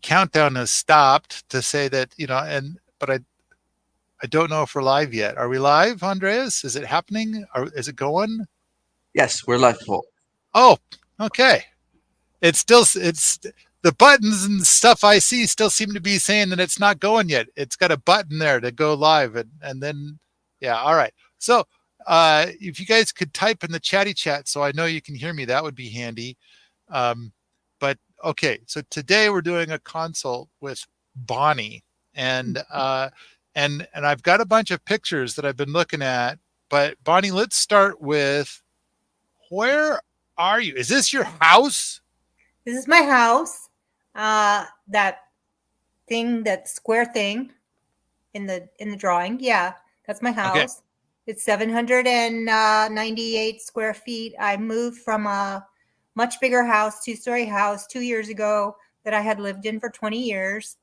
countdown has stopped to say that, but I don't know if we're live yet. Are we live, Andreas? Is it happening? Is it going? Yes, we're live. Oh, okay. It's the buttons and stuff I see still seem to be saying that it's not going yet. It's got a button there to go live, and then, yeah, all right. So if you guys could type in the chatty chat so I know you can hear me, that would be handy. But okay, so today we're doing a consult with Bonnie, and I've got a bunch of pictures that I've been looking at. But Bonnie, let's start with, where are you? Is this your house? This is my house. That thing, that square thing in the drawing. Yeah, that's my house. Okay. It's 798 square feet. I moved from a much bigger house, 2-story house, 2 years ago that I had lived in for 20 years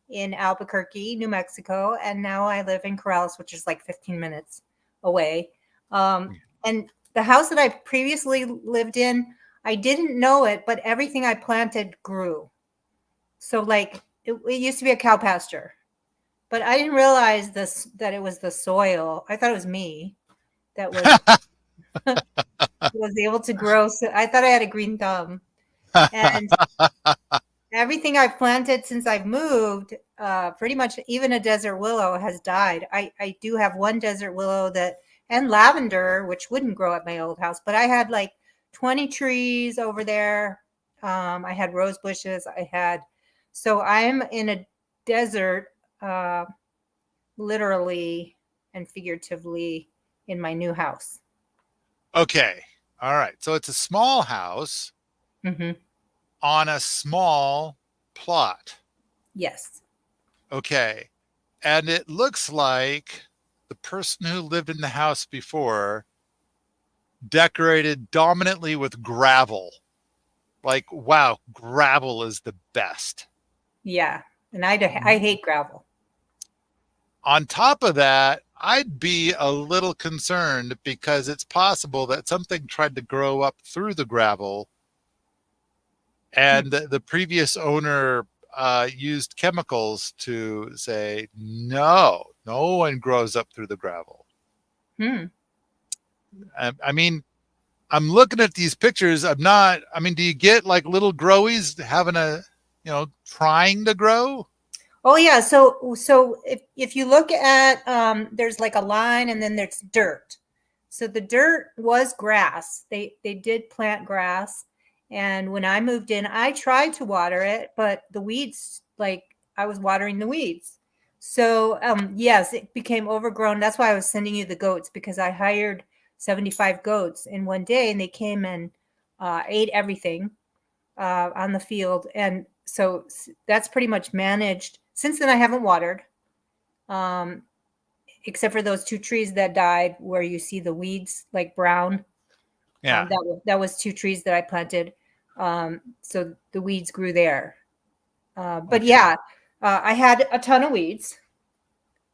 in Albuquerque, New Mexico. And now I live in Corrales, which is like 15 minutes away. And the house that I previously lived in, I didn't know it, but everything I planted grew. So like it used to be a cow pasture, but I didn't realize that it was the soil. I thought it was me that was was able to grow. So I thought I had a green thumb. And everything I've planted since I've moved, pretty much even a desert willow has died. I do have one desert willow and lavender, which wouldn't grow at my old house, but I had like 20 trees over there. I had rose bushes. So I'm in a desert, literally and figuratively, in my new house. Okay. All right. So it's a small house on a small plot. Yes. Okay. And it looks like the person who lived in the house before decorated dominantly with gravel. Like, wow, gravel is the best. Yeah. And I hate gravel. On top of that, I'd be a little concerned because it's possible that something tried to grow up through the gravel, and the previous owner used chemicals to say, no one grows up through the gravel. I mean, I'm looking at these pictures. Do you get like little growies trying to grow? Oh yeah. So if you look at, there's like a line and then there's dirt. So the dirt was grass. They did plant grass. And when I moved in, I tried to water it, but the weeds, like I was watering the weeds. So yes, it became overgrown. That's why I was sending you the goats, because I hired 75 goats in one day and they came and ate everything on the field. And so that's pretty much managed. Since then, I haven't watered, except for those 2 trees that died where you see the weeds like brown. Yeah. That was 2 trees that I planted. So the weeds grew there. But okay. Yeah, I had a ton of weeds.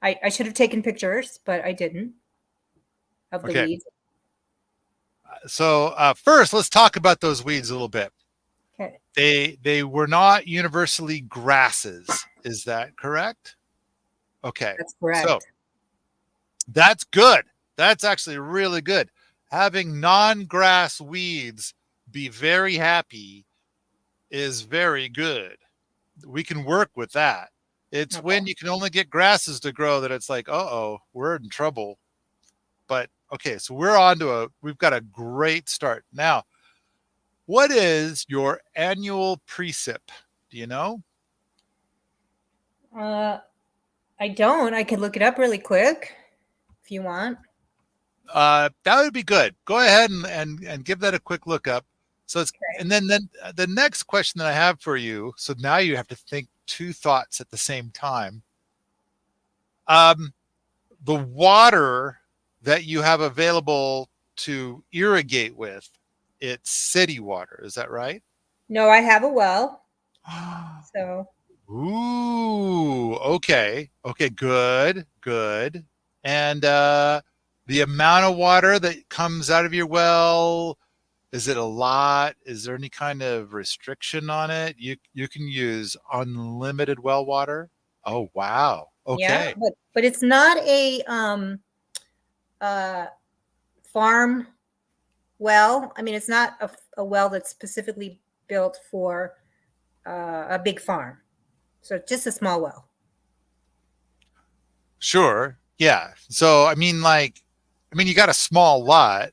I should have taken pictures, but I didn't, of the weeds. So first, let's talk about those weeds a little bit. Okay. They were not universally grasses. Is that correct? Okay. That's correct. So that's good. That's actually really good. Having non-grass weeds be very happy is very good. We can work with that. It's when you can only get grasses to grow that it's like, uh-oh, we're in trouble. But okay, so we've got a great start. Now, what is your annual precip? Do you know? I don't. I could look it up really quick if you want. That would be good. Go ahead and give that a quick look up. So it's okay. And then the next question that I have for you. So now you have to think 2 thoughts at the same time. The water that you have available to irrigate with, it's city water. Is that right? No, I have a well. So. Ooh, okay. Okay, good. And the amount of water that comes out of your well, Is it a lot? Is there any kind of restriction on it? You can use unlimited well water. Oh wow. Yeah, Okay. but it's not a farm well. I mean, it's not a well that's specifically built for a big farm. So just a small well. Sure. Yeah. So I mean, you got a small lot.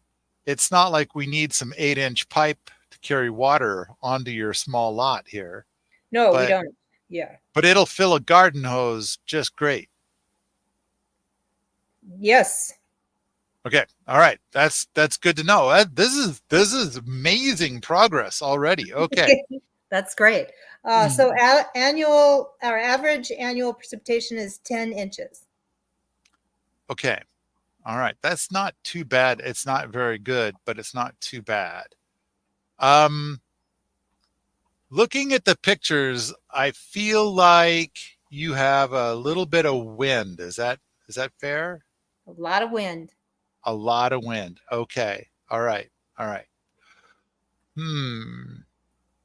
It's not like we need some 8-inch pipe to carry water onto your small lot here, No, we but don't. Yeah. it'll fill a garden hose just great. Yes. Okay. All right. That's good to know. This is amazing progress already. Okay. That's great. So our average annual precipitation is 10 inches. Okay. All right. That's not too bad. It's not very good, but it's not too bad. Um, Looking at the pictures, I feel like you have a little bit of wind. Is that fair? A lot of wind. A lot of wind. Okay. All right. All right. Hmm.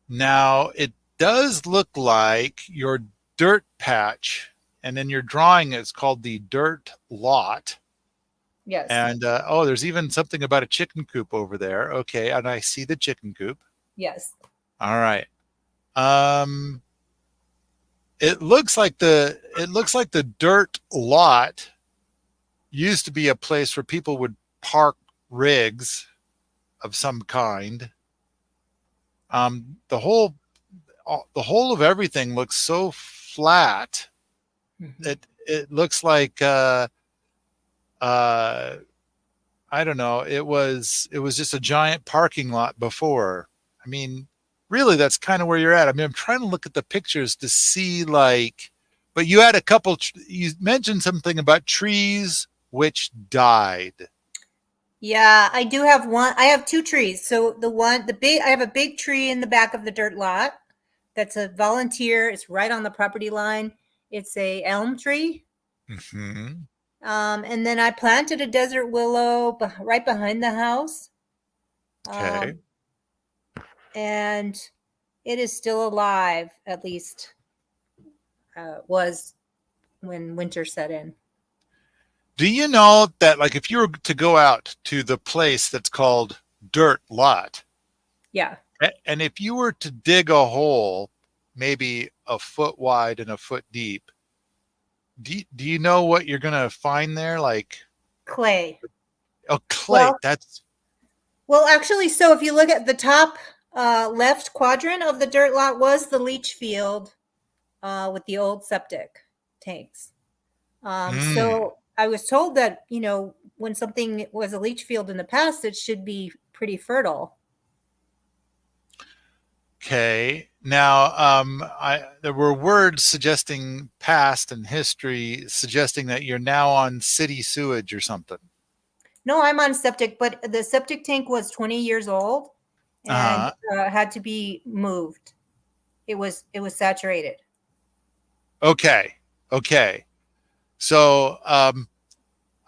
Now it does look like your dirt patch, and in your drawing it's called the dirt lot. Yes. And oh, there's even something about a chicken coop over there. Okay, and I see the chicken coop. Yes. All right. Um, it looks like the dirt lot used to be a place where people would park rigs of some kind. The whole of everything looks so flat. Mhm. It looks like uh, I don't know. It was just a giant parking lot before. I mean, really, that's kind of where you're at. I mean, I'm trying to look at the pictures to see like, but you had a couple. You mentioned something about trees which died. Yeah, I do have one. I have two trees. So I have a big tree in the back of the dirt lot. That's a volunteer. It's right on the property line. It's a elm tree. Hmm. And then I planted a desert willow right behind the house. Okay. Um, and it is still alive, at least was when winter set in. Do you know that, like, if you were to go out to the place that's called Dirt Lot, Yeah. and if you were to dig a hole, maybe a foot wide and a foot deep, do you know what you're going to find there? Like, Clay. oh, clay. Well, That's actually, so if you look at the top left quadrant of the dirt lot was the leach field with the old septic tanks. mm, So I was told that, when something was a leach field in the past, it should be pretty fertile. okay. Now, there were words suggesting past and history, suggesting that you're now on city sewage or something. No, I'm on septic, but the septic tank was 20 years old and Uh-huh. had to be moved. It was saturated. Okay. Okay. So,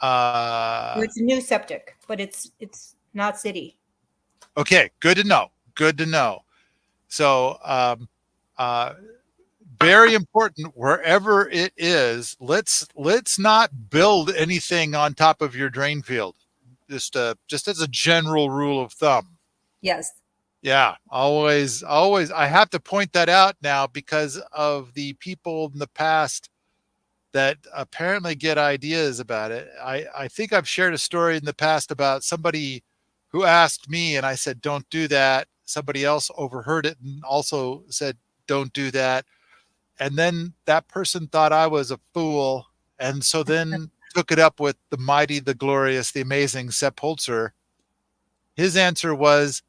It's a new septic, but it's not city. okay. Good to know. Good to know. So, uh, very important wherever it is. Let's not build anything on top of your drain field. Just as a general rule of thumb. Yes. Yeah, always. I have to point that out now because of the people in the past that apparently get ideas about it. I think I've shared a story in the past about somebody who asked me, and I said, don't do that. Somebody else overheard it and also said, don't do that. And then that person thought I was a fool. And so then took it up with the mighty, the glorious, the amazing Sepp Holzer. His answer was,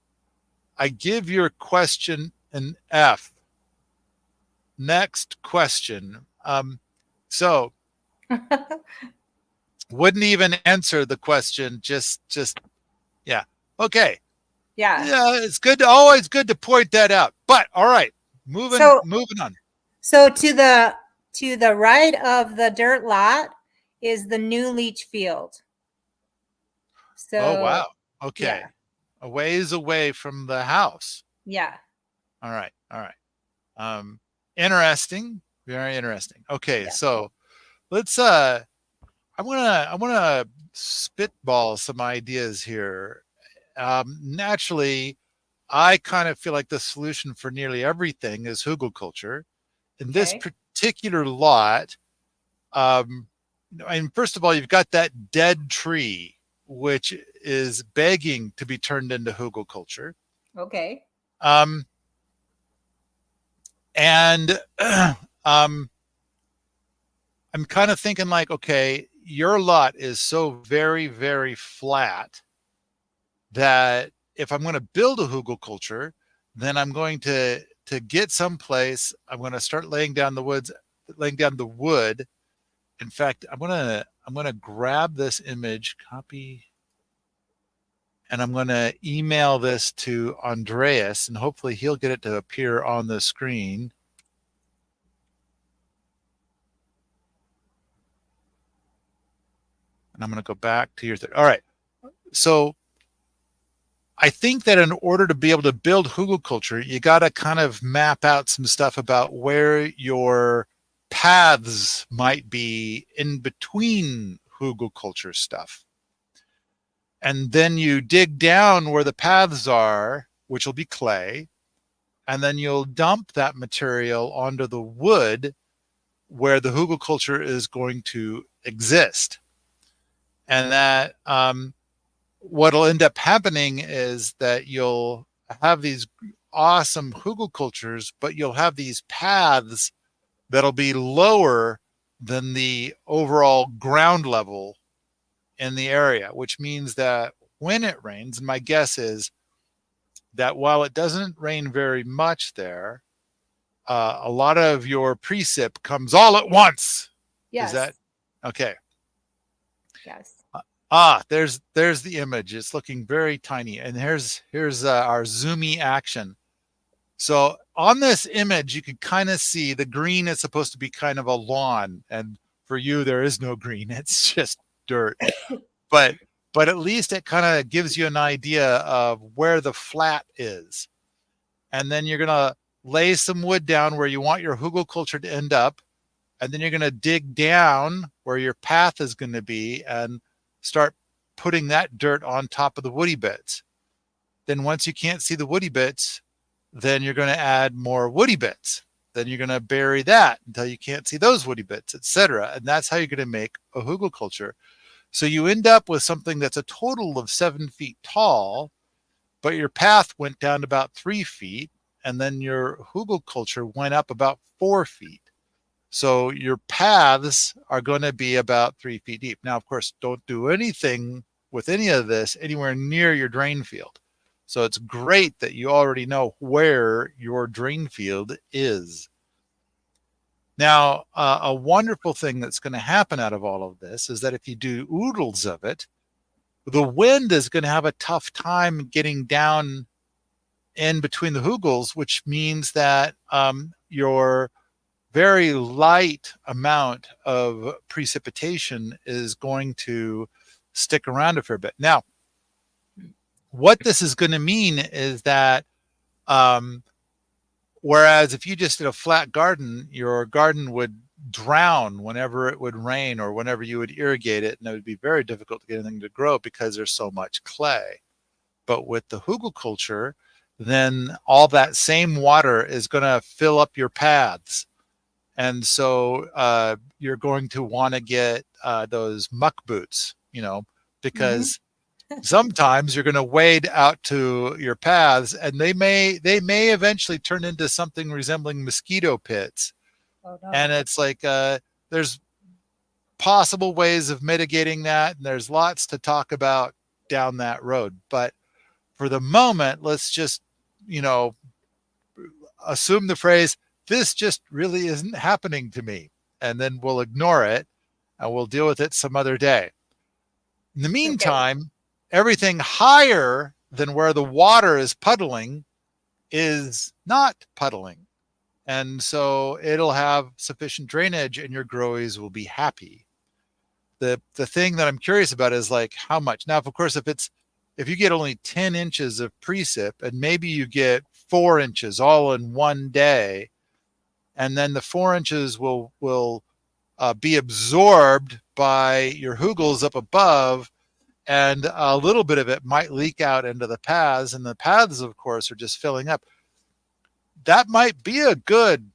I give your question an F. Next question. So wouldn't even answer the question. Just yeah. Okay. Yeah. Yeah, it's always good to point that out. But all right, So moving on. so to the right of the dirt lot is the new leach field. Oh So wow. yeah. Okay. a ways away from the house. Yeah. All right. All right. Interesting. Very interesting. Okay. Yeah. So let's, I want to spitball some ideas here. Naturally, I kind of feel like the solution for nearly everything is hugelculture. In this Okay. particular lot, and first of all, you've got that dead tree, which is begging to be turned into hugelculture. Okay. Um, and um, I'm kind of thinking like, okay, your lot is so very, very flat that if I'm going to build a hugelculture, then I'm going to get someplace. I'm going to start laying down the wood. In fact, I'm gonna grab this image, copy, and I'm going to email this to Andreas, and hopefully he'll get it to appear on the screen. And I'm going to go back to your thing. All right. So I think that in order to be able to build hugelculture, you got to kind of map out some stuff about where your paths might be in between hugelculture stuff. And then you dig down where the paths are, which will be clay, and then you'll dump that material onto the wood where the hugelculture is going to exist. And that what'll end up happening is that you'll have these awesome hugelcultures, but you'll have these paths that'll be lower than the overall ground level in the area, which means that when it rains, and my guess is that while it doesn't rain very much there, a lot of your precip comes all at once. Yes. Is that okay? Yes. There's the image. It's looking very tiny, and here's our zoomy action. So on this image, you can kind of see the green is supposed to be kind of a lawn, and for you, there is no green. It's just dirt. but at least it kind of gives you an idea of where the flat is. And then you're going to lay some wood down where you want your hugelculture to end up. And then you're going to dig down where your path is going to be and start putting that dirt on top of the woody bits. Then once you can't see the woody bits, then you're going to add more woody bits. Then you're going to bury that until you can't see those woody bits, etc. And that's how you're going to make a hugelculture. So you end up with something that's a total of 7 feet tall, but your path went down about 3 feet, and then your hugelculture went up about 4 feet. So your paths are going to be about 3 feet deep. Now, of course, don't do anything with any of this anywhere near your drain field. So it's great that you already know where your drain field is. Now, a wonderful thing that's going to happen out of all of this is that if you do oodles of it, the wind is going to have a tough time getting down in between the hugels, which means that your very light amount of precipitation is going to stick around a fair bit. Now, what this is going to mean is that whereas if you just did a flat garden, your garden would drown whenever it would rain or whenever you would irrigate it, and it would be very difficult to get anything to grow because there's so much clay. But with the hugelculture, then all that same water is going to fill up your paths. And so you're going to want to get those muck boots, because sometimes you're going to wade out to your paths, and they may eventually turn into something resembling mosquito pits. Oh, no. And it's like there's possible ways of mitigating that, and there's lots to talk about down that road. But for the moment, let's just assume the phrase, this just really isn't happening to me, and then we'll ignore it and we'll deal with it some other day. In the meantime, everything higher than where the water is puddling is not puddling. And so it'll have sufficient drainage and your growies will be happy. The thing that I'm curious about is like how much. Now, of course, if it's if you get only 10 inches of precip and maybe you get 4 inches all in one day, and then the 4 inches will be absorbed by your hugels up above, and a little bit of it might leak out into the paths, and the paths, of course, are just filling up. That might be a good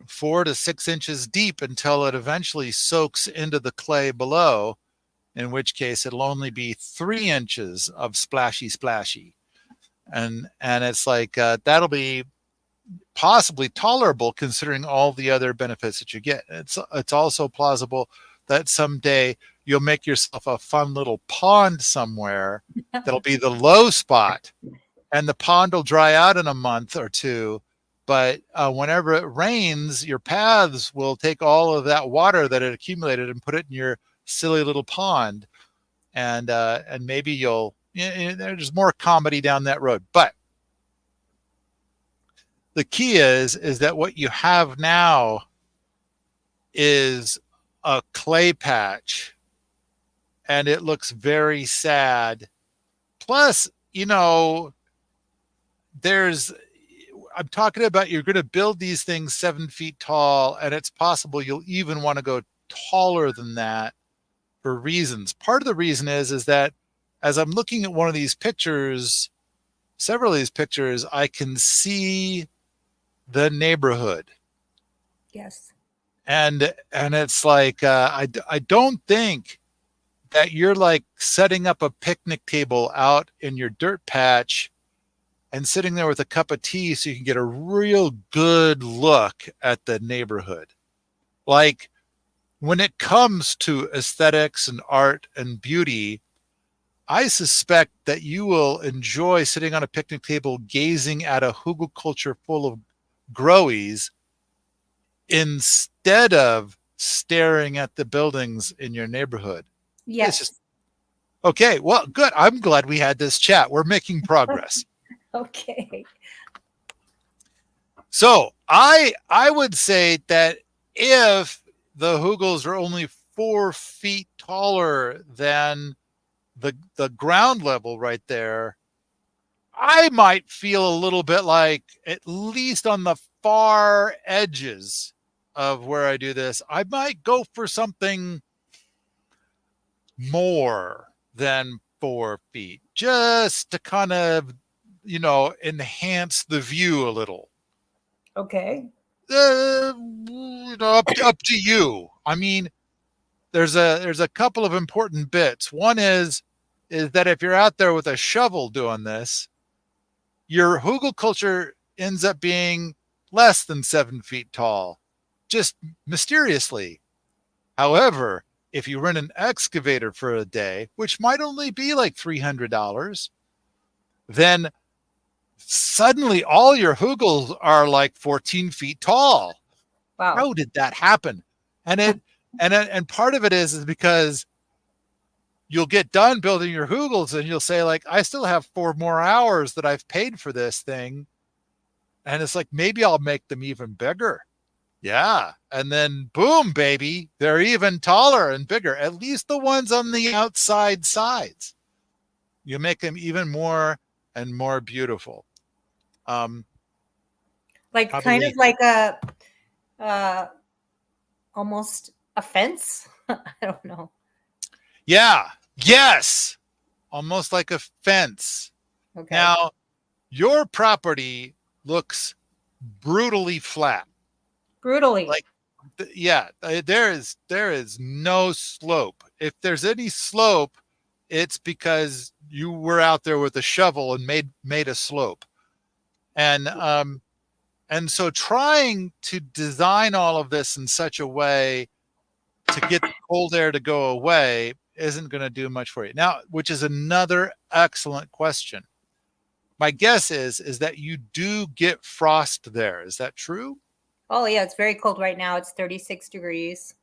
4 to 6 inches deep until it eventually soaks into the clay below, in which case it'll only be 3 inches of splashy. And it's like, that'll be possibly tolerable considering all the other benefits that you get. It's also plausible that someday you'll make yourself a fun little pond somewhere that'll be the low spot, and the pond will dry out in a month or two. But whenever it rains, your paths will take all of that water that it accumulated and put it in your silly little pond, and maybe you'll, there's more comedy down that road. But the key is that what you have now is a clay patch, and it looks very sad. Plus, I'm talking about, you're going to build these things 7 feet tall, and it's possible you'll even want to go taller than that for reasons. Part of the reason is that as I'm looking at one of these pictures, several of these pictures, I can see the neighborhood. Yes. And it's like, I don't think that you're like setting up a picnic table out in your dirt patch and sitting there with a cup of tea so you can get a real good look at the neighborhood. Like, when it comes to aesthetics and art and beauty, I suspect that you will enjoy sitting on a picnic table gazing at a hugelculture full of growies instead of staring at the buildings in your neighborhood. Yes. Okay, well, good. I'm glad we had this chat. We're making progress. Okay. So I would say that if the hugels are only 4 feet taller than the ground level right there, I might feel a little bit like, at least on the far edges of where I do this, I might go for something more than 4 feet, just to kind of, enhance the view a little. Okay. Up to you. I mean, there's a couple of important bits. One is that if you're out there with a shovel doing this, your hugelculture ends up being less than 7 feet tall, just mysteriously. However, if you rent an excavator for a day, which might only be like $300, then suddenly all your hugels are like 14 feet tall. Wow. How did that happen? And part of it is because you'll get done building your hugels and you'll say, like, I still have 4 more hours that I've paid for this thing. And it's like, maybe I'll make them even bigger. Yeah. And then boom, baby, they're even taller and bigger, at least the ones on the outside sides. You make them even more and more beautiful. Like probably, kind of like a almost a fence. I don't know. Yeah. Yes. Almost like a fence. Okay. Now, your property looks brutally flat. Brutally. Like, yeah, there is no slope. If there's any slope, it's because you were out there with a shovel and made a slope. And so trying to design all of this in such a way to get the cold air to go away isn't going to do much for you. Now, which is another excellent question. My guess is that you do get frost there. Is that true? Oh yeah, it's very cold right now. It's 36 degrees.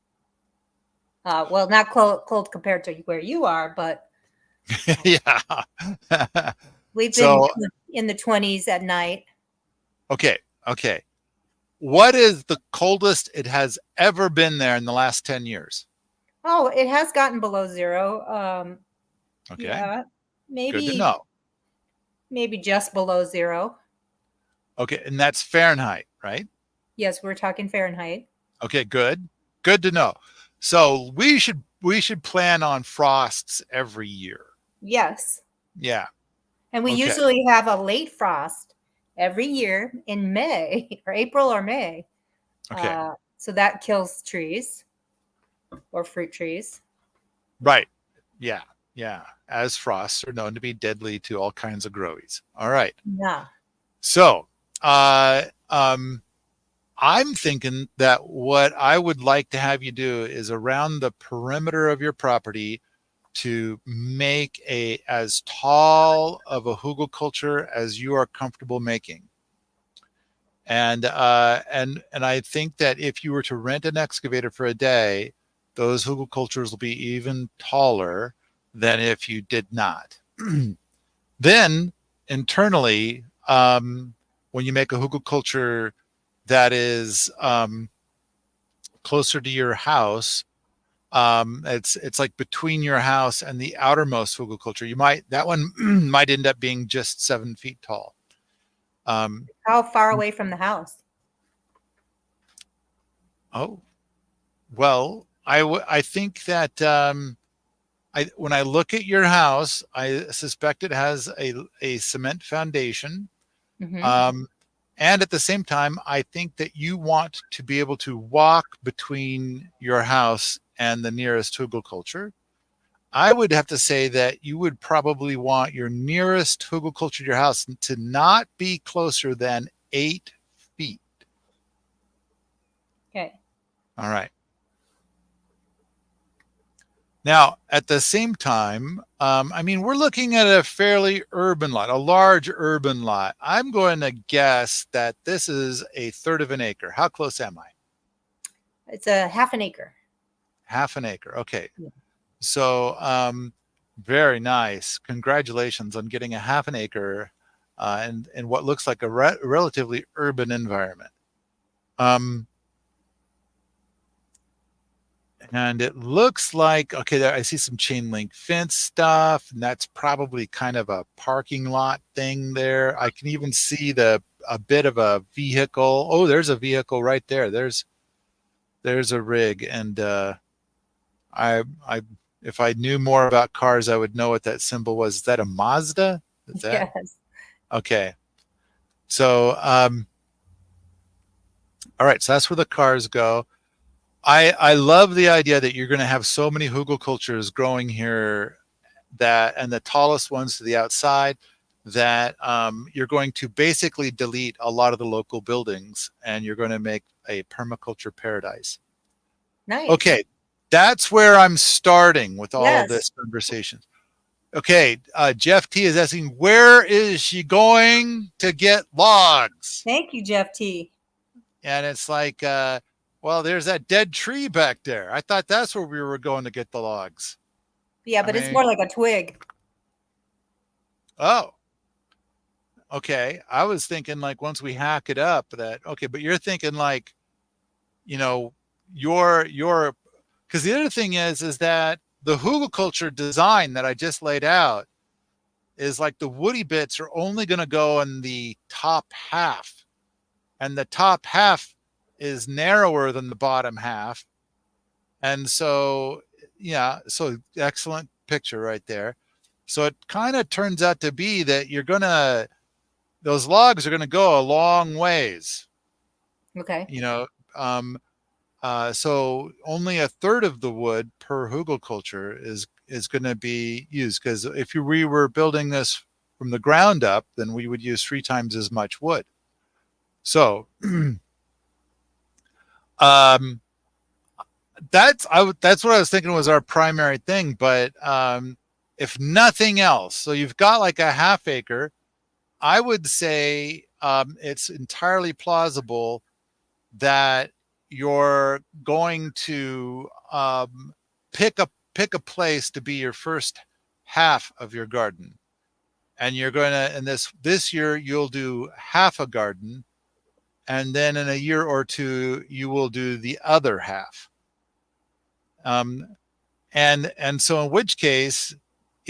Well, not cold compared to where you are, but yeah. We've been in the 20s at night. Okay. What is the coldest it has ever been there in the last 10 years? Oh, it has gotten below 0. Okay. Yeah. Good to maybe know. maybe just below 0. Okay, and that's Fahrenheit, right? Yes, we're talking Fahrenheit. Okay, good. Good to know. So we should plan on frosts every year. Yes. Yeah. And we Okay. usually have a late frost every year in May or April or May. Okay. So that kills trees or fruit trees. Right. Yeah. Yeah. As frosts are known to be deadly to all kinds of growies. All right. Yeah. So, uh, um, I'm thinking that what I would like to have you do is around the perimeter of your property to make a as tall of a hugelculture as you are comfortable making. And I think that if you were to rent an excavator for a day, those hugelcultures will be even taller than if you did not. Then internally, when you make a hugelculture that is closer to your house, it's like between your house and the outermost hugelculture. That one might end up being just 7 feet tall. How far away from the house? Oh, well, I think that when I look at your house, I suspect it has a cement foundation. Mm-hmm. Um, and at the same time, I think that you want to be able to walk between your house and the nearest hugelculture. I would have to say that you would probably want your nearest hugelculture to your house to not be closer than 8 feet. Okay. All right. Now, at the same time, I mean, we're looking at a fairly urban lot, a large urban lot. I'm going to guess that this is a third of an acre. How close am I? It's a half an acre. Half an acre. Okay. Yeah. So, very nice. Congratulations on getting a half an acre in what looks like a relatively urban environment. And it looks like, okay, there, I see some chain link fence stuff, and that's probably kind of a parking lot thing there. I can even see a bit of a vehicle. Oh, there's a vehicle right there. There's a rig, and I if I knew more about cars, I would know what that symbol was. Is that a Mazda? Is that Yes. okay? So, all right, so that's where the cars go. I love the idea that you're going to have so many hugelcultures growing here and the tallest ones to the outside that you're going to basically delete a lot of the local buildings and you're going to make a permaculture paradise. Nice. Okay, that's where I'm starting with all of Yes. this conversation. Okay, Jeff T is asking, where is she going to get logs? Thank you, Jeff T. And it's like, well, there's that dead tree back there. I thought that's where we were going to get the logs. Yeah, but it's more like a twig. Oh, okay. I was thinking like once we hack it up that, okay, but you're thinking like, you know, because the other thing is that the hugelculture design that I just laid out is like the woody bits are only going to go in the top half, and the top half is narrower than the bottom half. And so, yeah, so excellent picture right there. So it kind of turns out to be that those logs are going to go a long ways. Okay. You know, so only a third of the wood per hugelculture is going to be used, because if we were building this from the ground up, then we would use 3 times as much wood. So that's what I was thinking was our primary thing. But if nothing else, so you've got like a half acre, I would say it's entirely plausible that you're going to pick a place to be your first half of your garden, and you're going to, and this year you'll do half a garden, and then in a year or two you will do the other half. And so in which case,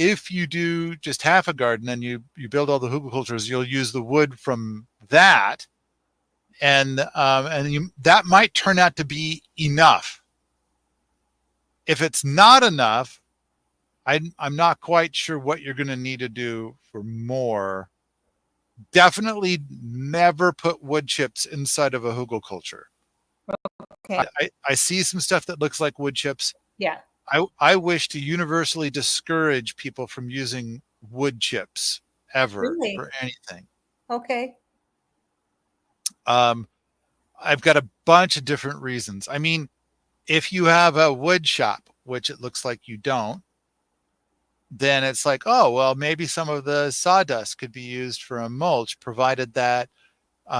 if you do just half a garden and you build all the hugelcultures, you'll use the wood from that, and that might turn out to be enough. If it's not enough, I'm not quite sure what you're going to need to do for more. Definitely never put wood chips inside of a hugelculture. Okay. I see some stuff that looks like wood chips. Yeah. I wish to universally discourage people from using wood chips ever Really? for anything. Okay. I've got a bunch of different reasons. I mean, if you have a wood shop, which it looks like you don't, then it's like, oh, well, maybe some of the sawdust could be used for a mulch, provided that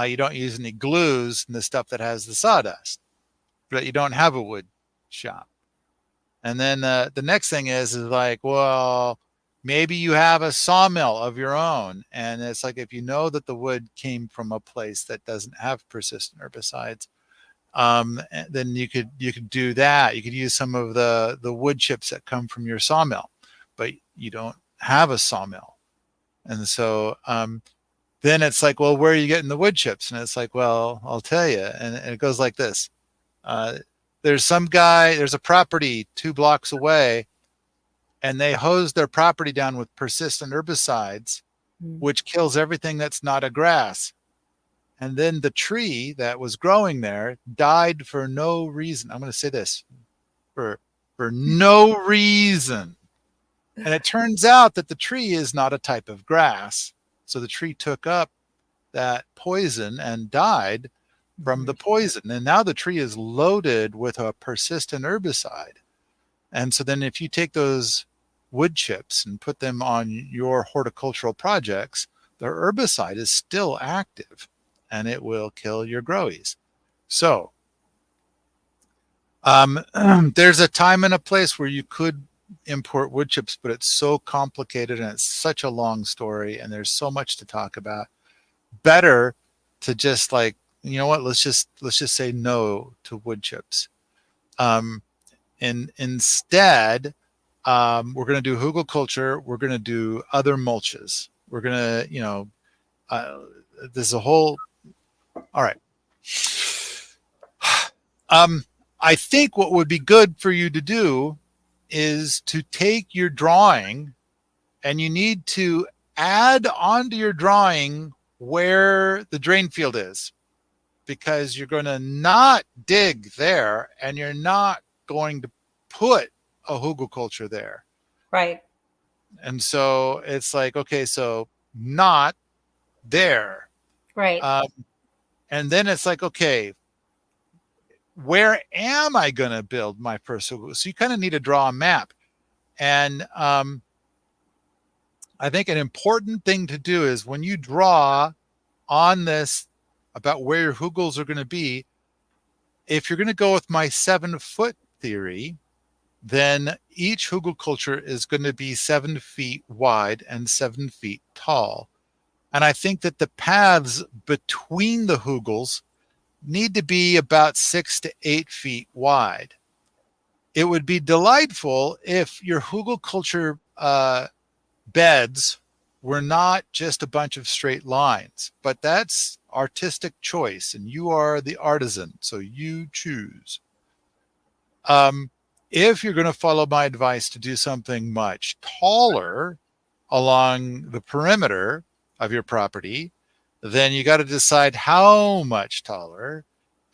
you don't use any glues and the stuff that has the sawdust, but you don't have a wood shop. And then the next thing is like, well, maybe you have a sawmill of your own. And it's like, if you know that the wood came from a place that doesn't have persistent herbicides, then you could do that. You could use some of the wood chips that come from your sawmill, but you don't have a sawmill. And so then it's like, well, where are you getting the wood chips? And it's like, well, I'll tell you. And it goes like this. There's a property 2 blocks away, and they hose their property down with persistent herbicides, which kills everything that's not a grass. And then the tree that was growing there died for no reason. I'm going to say this, for no reason. And it turns out that the tree is not a type of grass. So the tree took up that poison and died from the poison. And now the tree is loaded with a persistent herbicide. And so then if you take those wood chips and put them on your horticultural projects, the herbicide is still active and it will kill your growies. So there's a time and a place where you could import wood chips, but it's so complicated and it's such a long story and there's so much to talk about. Better to just like, you know what, let's just say no to wood chips. And instead, we're going to do hugelculture. We're going to do other mulches. We're going to, there's a whole, all right. I think what would be good for you to do is to take your drawing, and you need to add onto your drawing where the drain field is, because you're going to not dig there and you're not going to put a hugelculture there. Right. And so it's like, okay, so not there. Right. And then it's like, okay, where am I going to build my first hugel? So you kind of need to draw a map. And I think an important thing to do is when you draw on this about where your hugels are going to be, if you're going to go with my 7-foot theory, then each hugelculture is going to be 7 feet wide and 7 feet tall. And I think that the paths between the hugels need to be about 6 to 8 feet wide. It would be delightful if your hugelculture beds were not just a bunch of straight lines, but that's artistic choice and you are the artisan, so you choose. If you're going to follow my advice to do something much taller along the perimeter of your property, then you got to decide how much taller,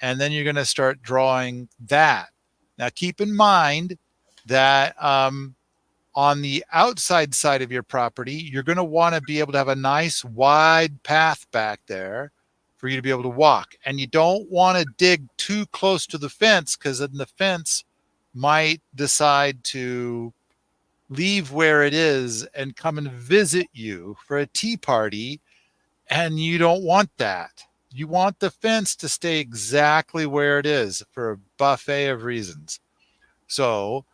and then you're going to start drawing that. Now keep in mind that on the outside side of your property, you're going to want to be able to have a nice wide path back there for you to be able to walk. And you don't want to dig too close to the fence, because then the fence might decide to leave where it is and come and visit you for a tea party. And you don't want that. You want the fence to stay exactly where it is for a buffet of reasons. So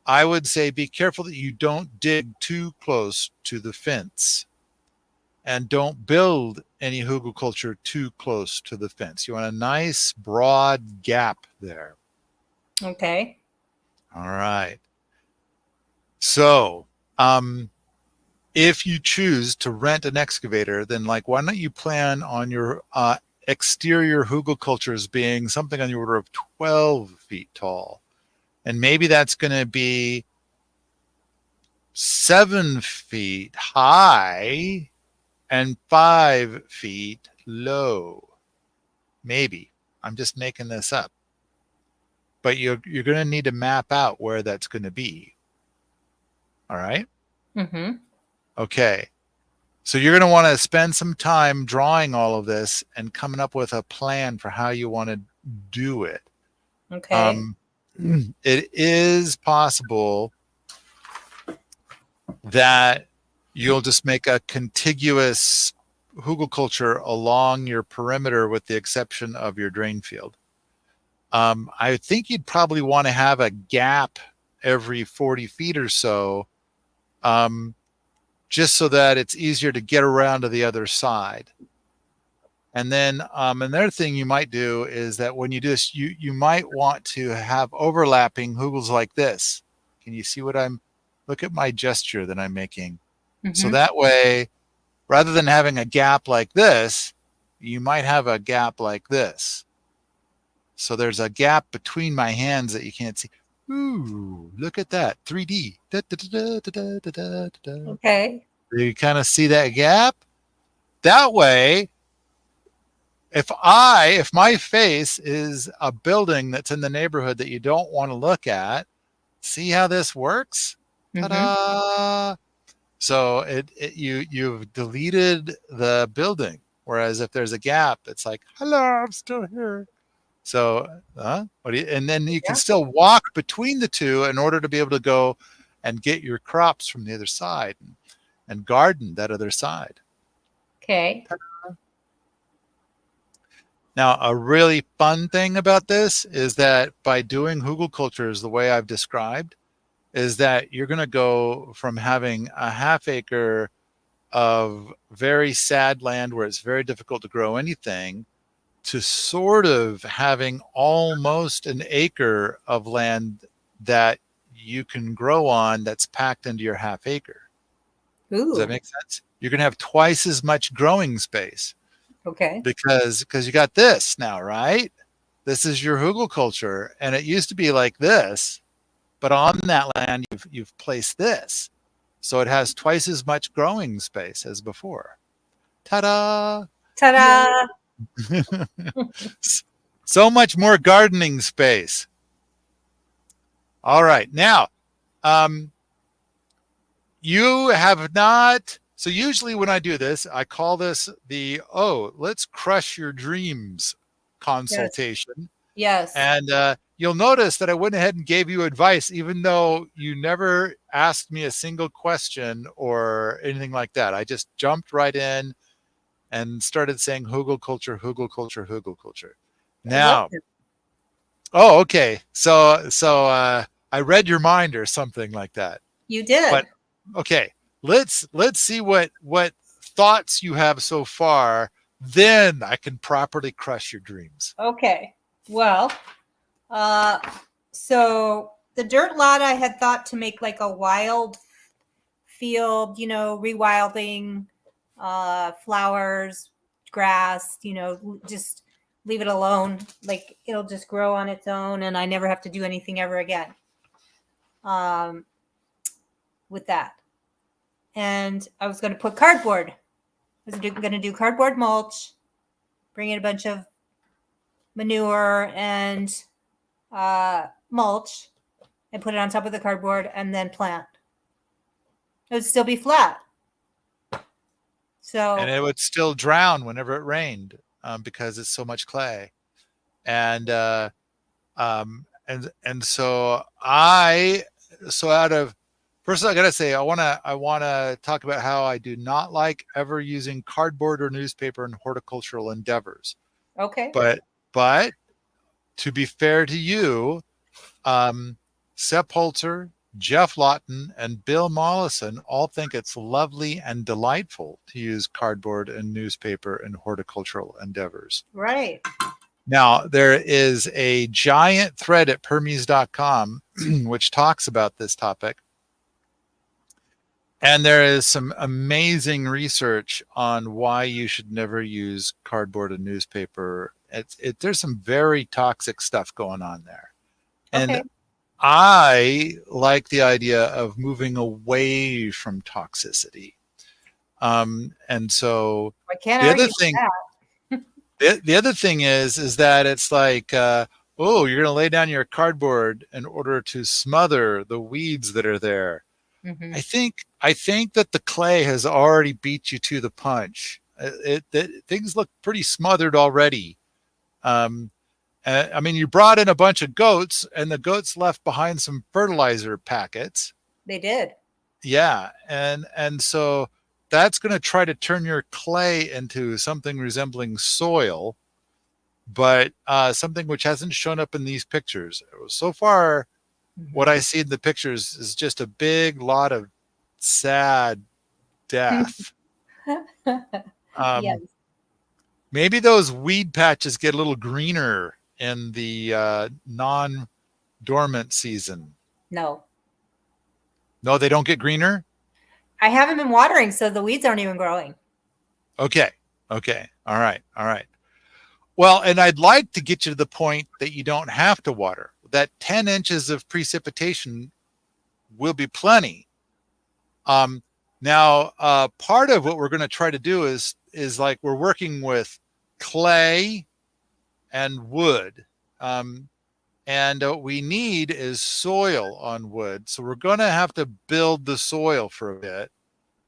I would say be careful that you don't dig too close to the fence, and don't build any hugelculture too close to the fence. You want a nice broad gap there. Okay. All right. So if you choose to rent an excavator, then like, why don't you plan on your exterior hugelcultures being something on the order of 12 feet tall? And maybe that's going to be 7 feet high and 5 feet low. Maybe. I'm just making this up. But you're going to need to map out where that's going to be. All right? Mm-hmm. Okay. So you're going to want to spend some time drawing all of this and coming up with a plan for how you want to do it. Okay. It is possible that you'll just make a contiguous hugelculture along your perimeter with the exception of your drain field. I think you'd probably want to have a gap every 40 feet or so, just so that it's easier to get around to the other side. And then another thing you might do is that when you do this, you might want to have overlapping hugels like this. Can you see what look at my gesture that I'm making. Mm-hmm. So that way, rather than having a gap like this, you might have a gap like this. So there's a gap between my hands that you can't see. Ooh, look at that, 3D. Da, da, da, da, da, da, da. Okay. You kind of see that gap? That way, if my face is a building that's in the neighborhood that you don't want to look at, see how this works? Ta-da! So you've deleted the building. Whereas if there's a gap, it's like, hello, I'm still here. So, and then you can still walk between the two in order to be able to go and get your crops from the other side and garden that other side. Okay. Now, a really fun thing about this is that by doing hugelcultures the way I've described, is that you're going to go from having a half acre of very sad land where it's very difficult to grow anything to sort of having almost an acre of land that you can grow on that's packed into your half acre. Ooh. Does that make sense? You're going to have twice as much growing space. Okay. Because you got this now, right? This is your hugelculture, and it used to be like this, but on that land you've placed this, so it has twice as much growing space as before. Ta-da! Ta-da! So much more gardening space. All right, now you have not. So usually when I do this, I call this the let's crush your dreams consultation. Yes. And you'll notice that I went ahead and gave you advice, even though you never asked me a single question or anything like that. I just jumped right in and started saying hugelculture, hugelculture, hugelculture. Now, okay. So I read your mind or something like that. You did. But okay, let's see what thoughts you have so far. Then I can properly crush your dreams. Okay. Well, so the dirt lot I had thought to make like a wild field, rewilding, flowers, grass, just leave it alone. Like it'll just grow on its own and I never have to do anything ever again. With that. And I was going to put cardboard. I was going to do cardboard mulch, bring in a bunch of manure and mulch and put it on top of the cardboard and then plant. It would still be flat. And it would still drown whenever it rained because it's so much clay. And so out of first, I gotta say, I wanna talk about how I do not like ever using cardboard or newspaper in horticultural endeavors. Okay. But to be fair to you, Sepp Holzer, Jeff Lawton, and Bill Mollison all think it's lovely and delightful to use cardboard and newspaper in horticultural endeavors. Right. Now, there is a giant thread at permies.com which talks about this topic. And there is some amazing research on why you should never use cardboard and newspaper. There's some very toxic stuff going on there. And Okay. I like the idea of moving away from toxicity. And so I can't the other argue thing, with the other thing is that it's like, oh, you're going to lay down your cardboard in order to smother the weeds that are there. that. Hmm. I think that the clay has already beat you to the punch. Things look pretty smothered already. Um, I mean, you brought in a bunch of goats, and the goats left behind some fertilizer packets. They did. Yeah, and so that's going to try to turn your clay into something resembling soil, but something which hasn't shown up in these pictures so far. What I see in the pictures is just a big lot of sad death. Yes. Maybe those weed patches get a little greener in the non-dormant season. No. No, they don't get greener? I haven't been watering, so the weeds aren't even growing. Okay. Okay. All right. All right. Well, and I'd like to get you to the point that you don't have to water. That 10 inches of precipitation will be plenty. Now, part of what we're going to try to do is like we're working with clay and wood. And what we need is soil on wood. So we're going to have to build the soil for a bit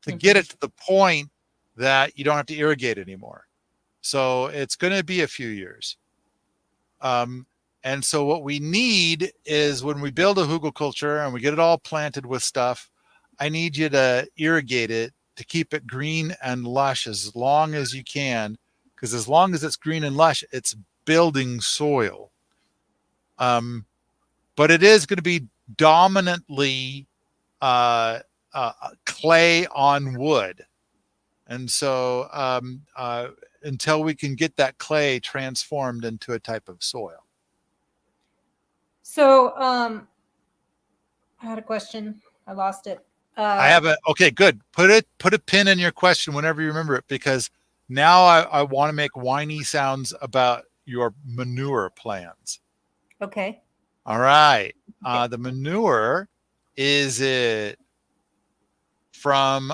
to get it to the point that you don't have to irrigate anymore. So it's going to be a few years. And so what we need is when we build a hugelculture and we get it all planted with stuff, I need you to irrigate it to keep it green and lush as long as you can, because as long as it's green and lush, it's building soil. But it is going to be dominantly clay on wood. And so until we can get that clay transformed into a type of soil. So I had a question. I lost it. I have a, okay, good. Put a pin in your question whenever you remember it, because now I want to make whiny sounds about your manure plans. Okay. All right. The manure, is it from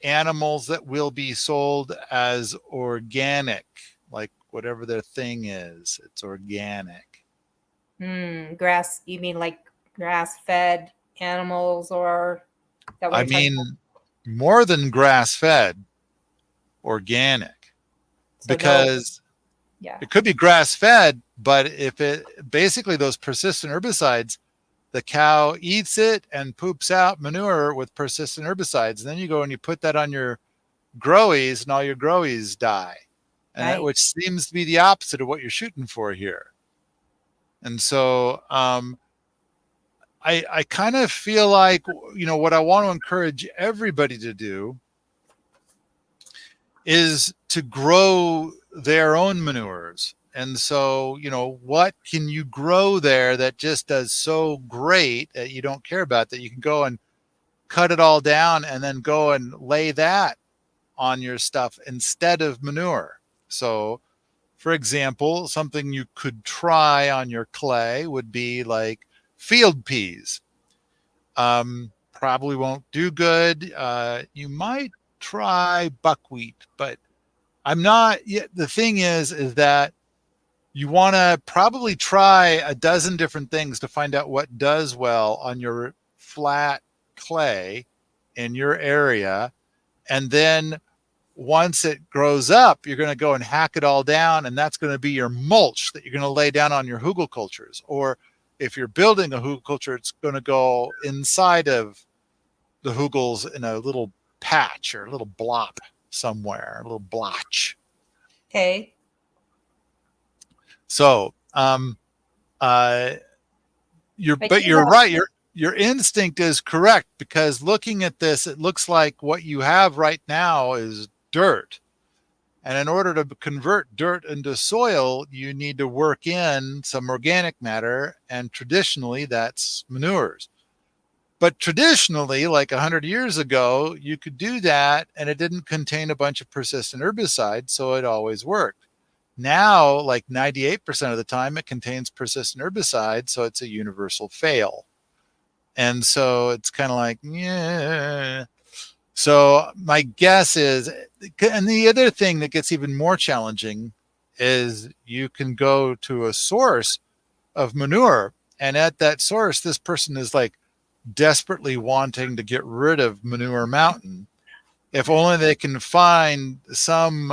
animals that will be sold as organic, like whatever their thing is? It's organic. Grass. You mean like grass-fed animals, or that what I you're talking mean, more than grass-fed, organic, about? So because yeah. it could be grass-fed, but if it basically those persistent herbicides, the cow eats it and poops out manure with persistent herbicides. And then you go and you put that on your growies, and all your growies die. And Right. which seems to be the opposite of what you're shooting for here. And so I kind of feel like, what I want to encourage everybody to do is to grow their own manures. And so, what can you grow there that just does so great that you don't care about, that you can go and cut it all down and then go and lay that on your stuff instead of manure? So, for example, something you could try on your clay would be like field peas. Probably won't do good. You might try buckwheat, but I'm not yet. The thing is that you want to probably try a dozen different things to find out what does well on your flat clay in your area. And then once it grows up, you're going to go and hack it all down, and that's going to be your mulch that you're going to lay down on your hugelcultures. Or if you're building a hugelculture, it's going to go inside of the hugels in a little patch or a little blop somewhere, a little blotch. Okay. So, you're right. Your instinct is correct, because looking at this, it looks like what you have right now is dirt. And in order to convert dirt into soil, you need to work in some organic matter. And traditionally that's manures. But traditionally, like 100 years ago, you could do that and it didn't contain a bunch of persistent herbicides, so it always worked. Now, like 98% of the time, it contains persistent herbicides, so it's a universal fail. And so it's kind of like, yeah. So my guess is, and the other thing that gets even more challenging is you can go to a source of manure, and at that source, this person is like desperately wanting to get rid of Manure Mountain. If only they can find some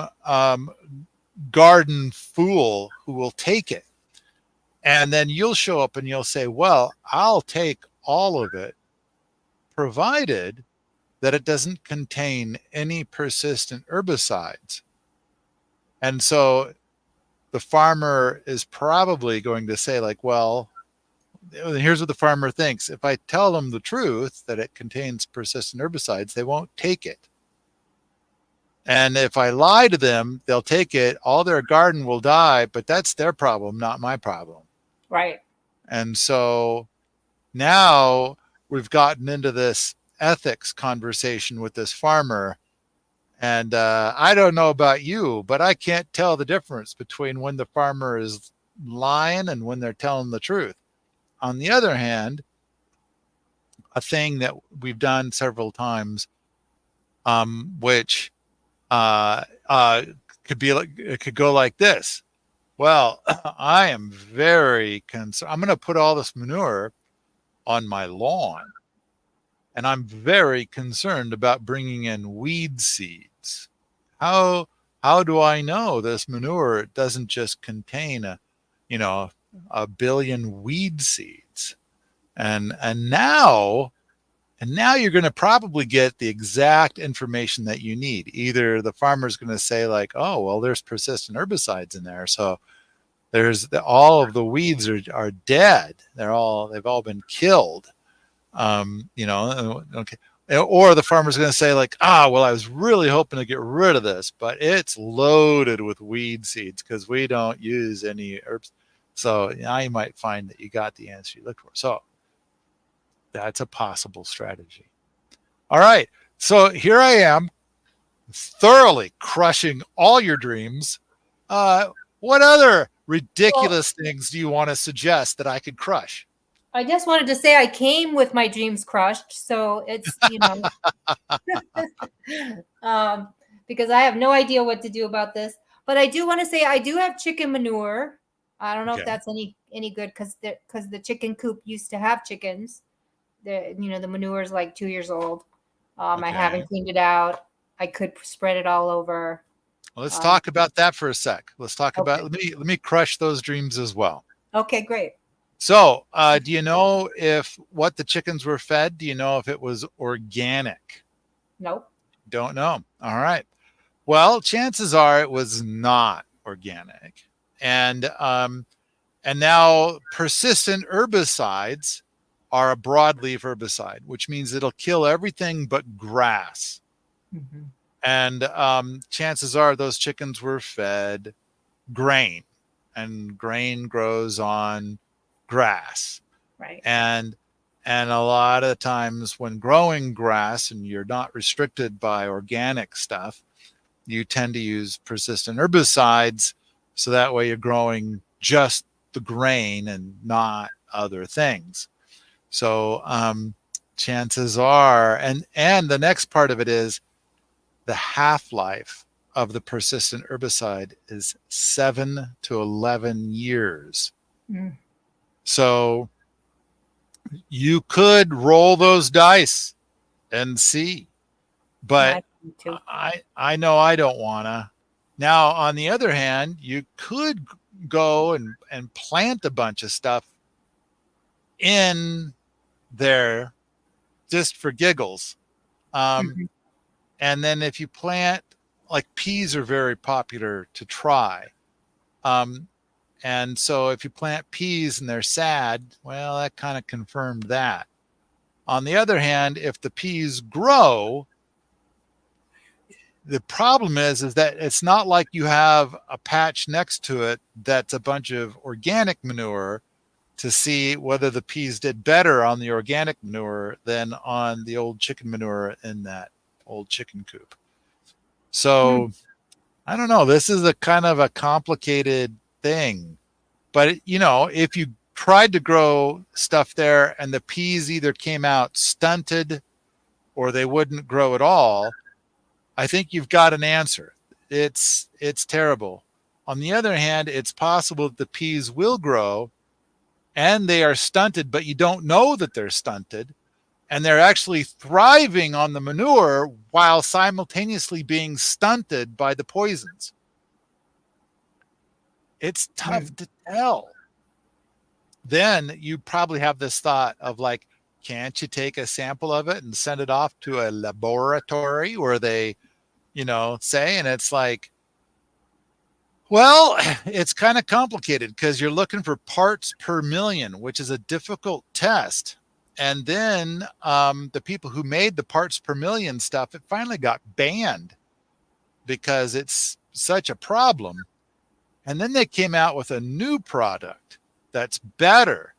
garden fool who will take it. And then you'll show up and you'll say, well, I'll take all of it, provided that it doesn't contain any persistent herbicides. And so the farmer is probably going to say, like, well, here's what the farmer thinks. If I tell them the truth that it contains persistent herbicides, they won't take it. And if I lie to them, they'll take it. All their garden will die, but that's their problem, not my problem. Right. And so now we've gotten into this ethics conversation with this farmer. And I don't know about you, but I can't tell the difference between when the farmer is lying and when they're telling the truth. On the other hand, a thing that we've done several times, which could be like, it could go like this. Well, I am very concerned. I'm going to put all this manure on my lawn, and I'm very concerned about bringing in weed seeds. How do I know this manure doesn't just contain a billion weed seeds? And now you're going to probably get the exact information that you need. Either the farmer's going to say, like, oh, well, there's persistent herbicides in there, so all of the weeds are dead. They've all been killed. Okay. Or the farmer's going to say, like, well, I was really hoping to get rid of this, but it's loaded with weed seeds because we don't use any herbs. So now you might find that you got the answer you looked for. So that's a possible strategy. All right. So here I am, thoroughly crushing all your dreams. What other ridiculous things do you want to suggest that I could crush? I just wanted to say I came with my dreams crushed. So it's, because I have no idea what to do about this. But I do want to say I do have chicken manure. I don't know if that's any good because the chicken coop used to have chickens. The manure is like 2 years old. I haven't cleaned it out. I could spread it all over. Well, let's talk about that for a sec. Let's talk about, let me crush those dreams as well. Okay, great. So, do you know what the chickens were fed? Do you know if it was organic? Nope. Don't know. All right. Well, chances are it was not organic. And now persistent herbicides are a broadleaf herbicide, which means it'll kill everything but grass. Mm-hmm. And chances are those chickens were fed grain, and grain grows on grass. Right. And a lot of times when growing grass and you're not restricted by organic stuff, you tend to use persistent herbicides. So that way you're growing just the grain and not other things. So chances are, and the next part of it is the half-life of the persistent herbicide is 7 to 11 years. Mm. So you could roll those dice and see, but I know I don't want to. Now, on the other hand, you could go and plant a bunch of stuff in there just for giggles. And then if you plant, like, peas are very popular to try. And so if you plant peas and they're sad, well, that kind of confirmed that. On the other hand, if the peas grow, the problem is that it's not like you have a patch next to it that's a bunch of organic manure. to see whether the peas did better on the organic manure than on the old chicken manure in that old chicken coop. So I don't know. This is a kind of a complicated thing. But, if you tried to grow stuff there and the peas either came out stunted or they wouldn't grow at all, I think you've got an answer. It's terrible. On the other hand, it's possible that the peas will grow and they are stunted, but you don't know that they're stunted. And they're actually thriving on the manure while simultaneously being stunted by the poisons. It's tough to tell. Then you probably have this thought of like, can't you take a sample of it and send it off to a laboratory where they, say, and it's like, well, it's kind of complicated because you're looking for parts per million, which is a difficult test. And then the people who made the parts per million stuff, it finally got banned because it's such a problem. And then they came out with a new product that's better.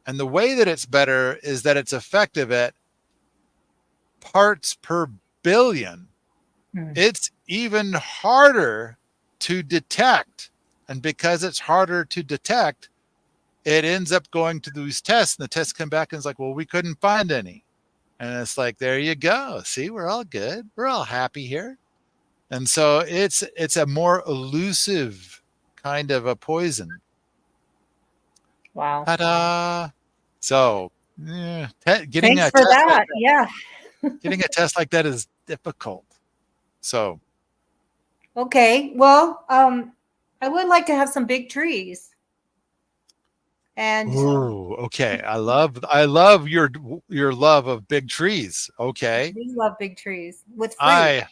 And the way that it's better is that it's effective at parts per billion. It's even harder to detect. And because it's harder to detect, it ends up going to these tests, and the tests come back and it's like, well, we couldn't find any. And it's like, there you go. See, we're all good. We're all happy here. And so it's a more elusive kind of a poison. Wow. Ta-da. So getting Thanks for that. Yeah. Getting a test like that is difficult. So. Okay. Well, I would like to have some big trees. And okay. I love your love of big trees. Okay. I do love big trees with fruit.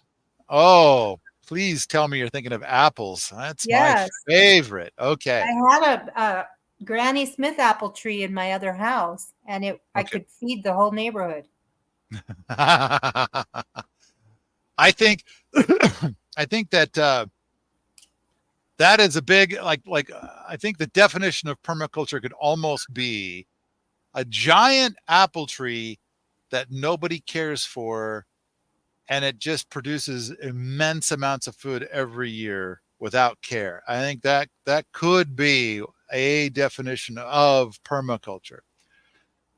Please tell me you're thinking of apples. That's Yes. my favorite. Okay. I had a Granny Smith apple tree in my other house, and I could feed the whole neighborhood. I think that that is a big I think the definition of permaculture could almost be a giant apple tree that nobody cares for, and it just produces immense amounts of food every year without care. I think that could be a definition of permaculture.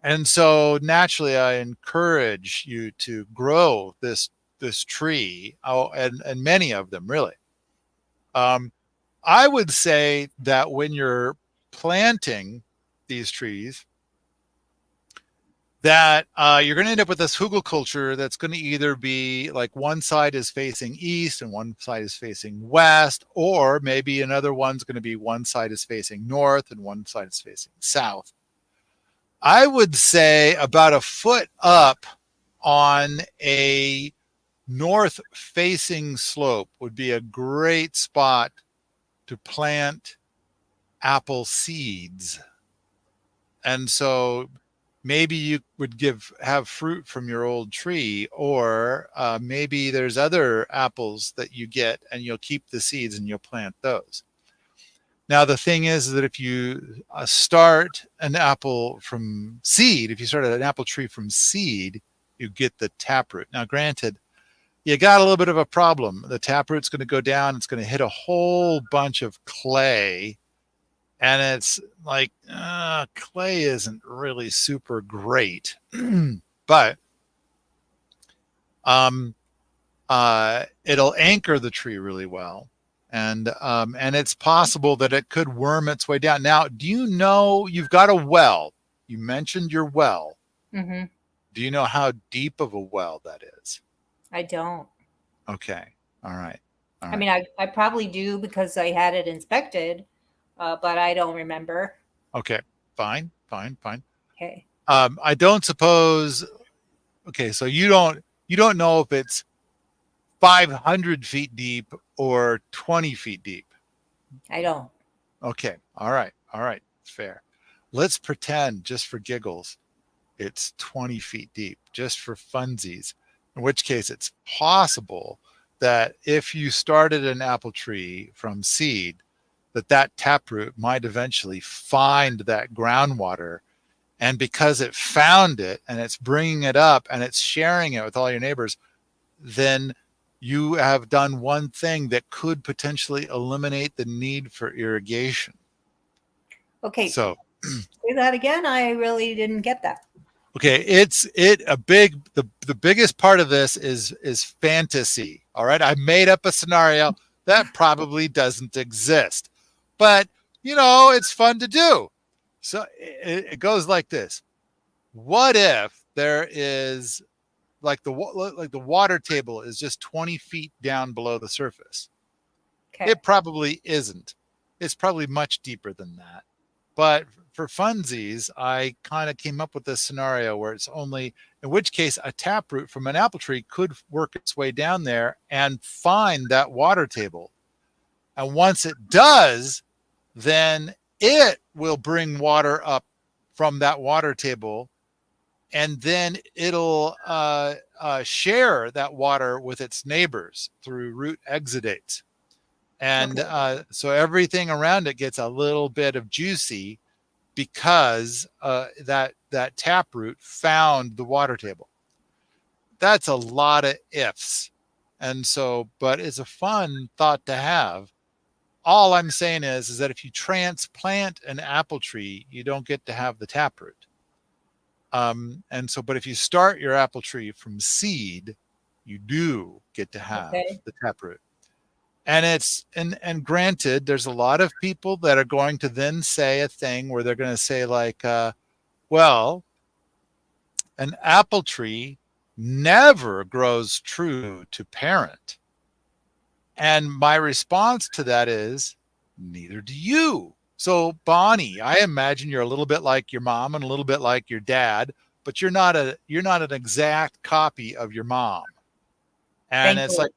And so naturally, I encourage you to grow this tree, and many of them really. I would say that when you're planting these trees, that you're going to end up with this hugelculture that's going to either be like one side is facing east and one side is facing west, or maybe another one's going to be one side is facing north and one side is facing south. I would say about a foot up on a north facing slope would be a great spot to plant apple seeds. And so maybe you would have fruit from your old tree, or maybe there's other apples that you get and you'll keep the seeds and you'll plant those. Now, the thing is that if you start an apple from seed, if you start an apple tree from seed, you get the taproot. Now, granted, you got a little bit of a problem. The taproot's going to go down. It's going to hit a whole bunch of clay. And it's like, clay isn't really super great. But it'll anchor the tree really well. And it's possible that it could worm its way down. Now, do you know you've got a well? You mentioned your well. Mm-hmm. Do you know how deep of a well that is? I don't. Okay. All right. I mean, I probably do because I had it inspected, but I don't remember. Okay. Fine. Okay. I don't suppose. Okay. So you don't know if it's 500 feet deep or 20 feet deep. I don't. Okay. All right. Fair. Let's pretend, just for giggles, it's 20 feet deep, just for funsies, in which case it's possible that if you started an apple tree from seed, that taproot might eventually find that groundwater. And because it found it and it's bringing it up and it's sharing it with all your neighbors, then you have done one thing that could potentially eliminate the need for irrigation. Okay, So, say that again. I really didn't get that. okay, the biggest part of this is fantasy. All right, I made up a scenario that probably doesn't exist, but it's fun to do. So it goes like this: what if there is like the water table is just 20 feet down below the surface? Okay. It probably isn't. It's probably much deeper than that. But for funsies, I kind of came up with this scenario where it's only, in which case a taproot from an apple tree could work its way down there and find that water table. And once it does, then it will bring water up from that water table, and then it'll share that water with its neighbors through root exudates. And so everything around it gets a little bit of juicy because that taproot found the water table. That's a lot of ifs. And so, but it's a fun thought to have. All I'm saying is that if you transplant an apple tree, you don't get to have the taproot. And so, but if you start your apple tree from seed, you do get to have the taproot. And and granted, there's a lot of people that are going to then say a thing where they're going to say like, well, an apple tree never grows true to parent. And my response to that is, neither do you. So Bonnie, I imagine you're a little bit like your mom and a little bit like your dad, but you're not an exact copy of your mom. And Thank it's you. like,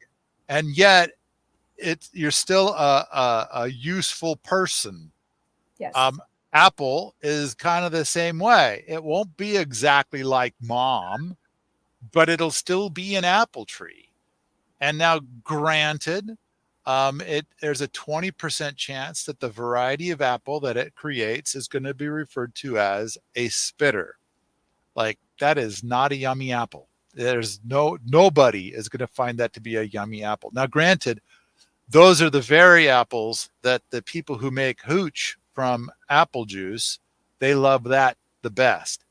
and yet you're still a useful person. Yes. Apple is kind of the same way. It won't be exactly like mom, but it'll still be an apple tree. And now, granted, there's a 20% chance that the variety of apple that it creates is going to be referred to as a spitter. Like, that is not a yummy apple. There's nobody is going to find that to be a yummy apple. Now, granted, those are the very apples that the people who make hooch from apple juice, they love that the best.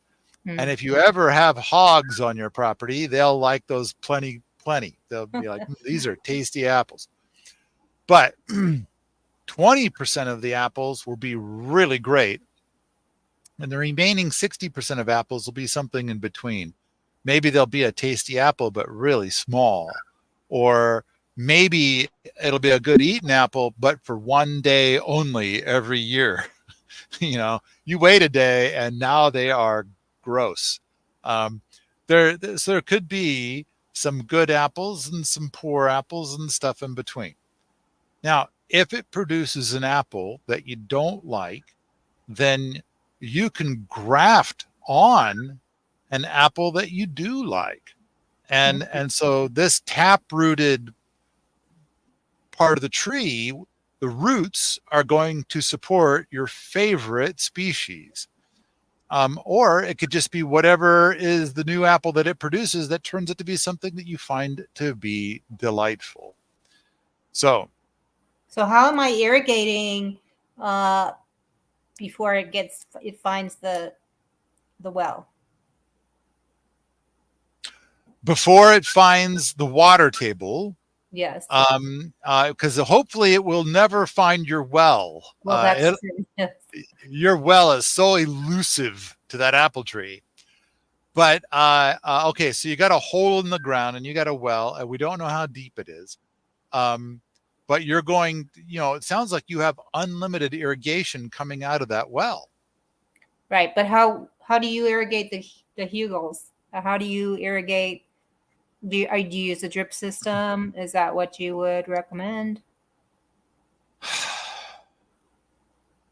And if you ever have hogs on your property, they'll like those plenty. They'll be like, these are tasty apples. But 20% of the apples will be really great. And the remaining 60% of apples will be something in between. Maybe they'll be a tasty apple, but really small. Or maybe it'll be a good eating apple, but for one day only every year. You wait a day and now they are gross. So there could be some good apples and some poor apples and stuff in between. Now, if it produces an apple that you don't like, then you can graft on an apple that you do like. And so this tap-rooted part of the tree, the roots are going to support your favorite species. Or it could just be whatever is the new apple that it produces that turns it to be something that you find to be delightful. So how am I irrigating before it finds the well? Before it finds the water table, Yes. Because hopefully it will never find your well. Well, that's true. Yes. Your well is so elusive to that apple tree. But okay, so you got a hole in the ground and you got a well, and we don't know how deep it is. But you're going, it sounds like you have unlimited irrigation coming out of that well. Right, but how do you irrigate the hugels? How do you irrigate? Do you use a drip system? Is that what you would recommend?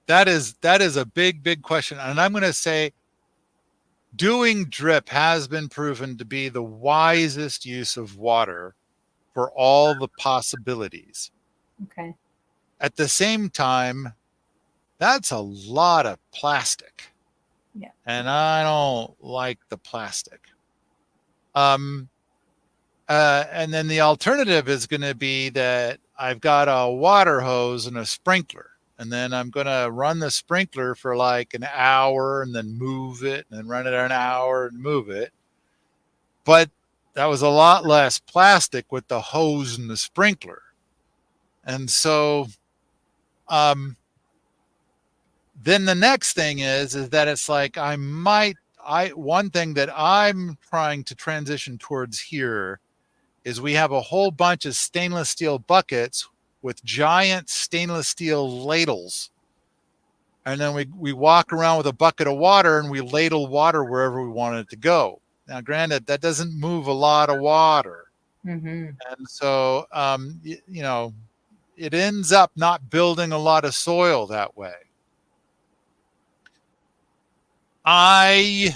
That is a big question. And I'm going to say doing drip has been proven to be the wisest use of water for all the possibilities. Okay. At the same time, that's a lot of plastic. Yeah. And I don't like the plastic. And then the alternative is going to be that I've got a water hose and a sprinkler. And then I'm going to run the sprinkler for like an hour and then move it and then run it an hour and move it. But that was a lot less plastic with the hose and the sprinkler. And so then the next thing is that it's like one thing that I'm trying to transition towards here is we have a whole bunch of stainless steel buckets with giant stainless steel ladles. And then we walk around with a bucket of water and we ladle water wherever we want it to go. Now, granted, that doesn't move a lot of water. Mm-hmm. And so, it ends up not building a lot of soil that way. I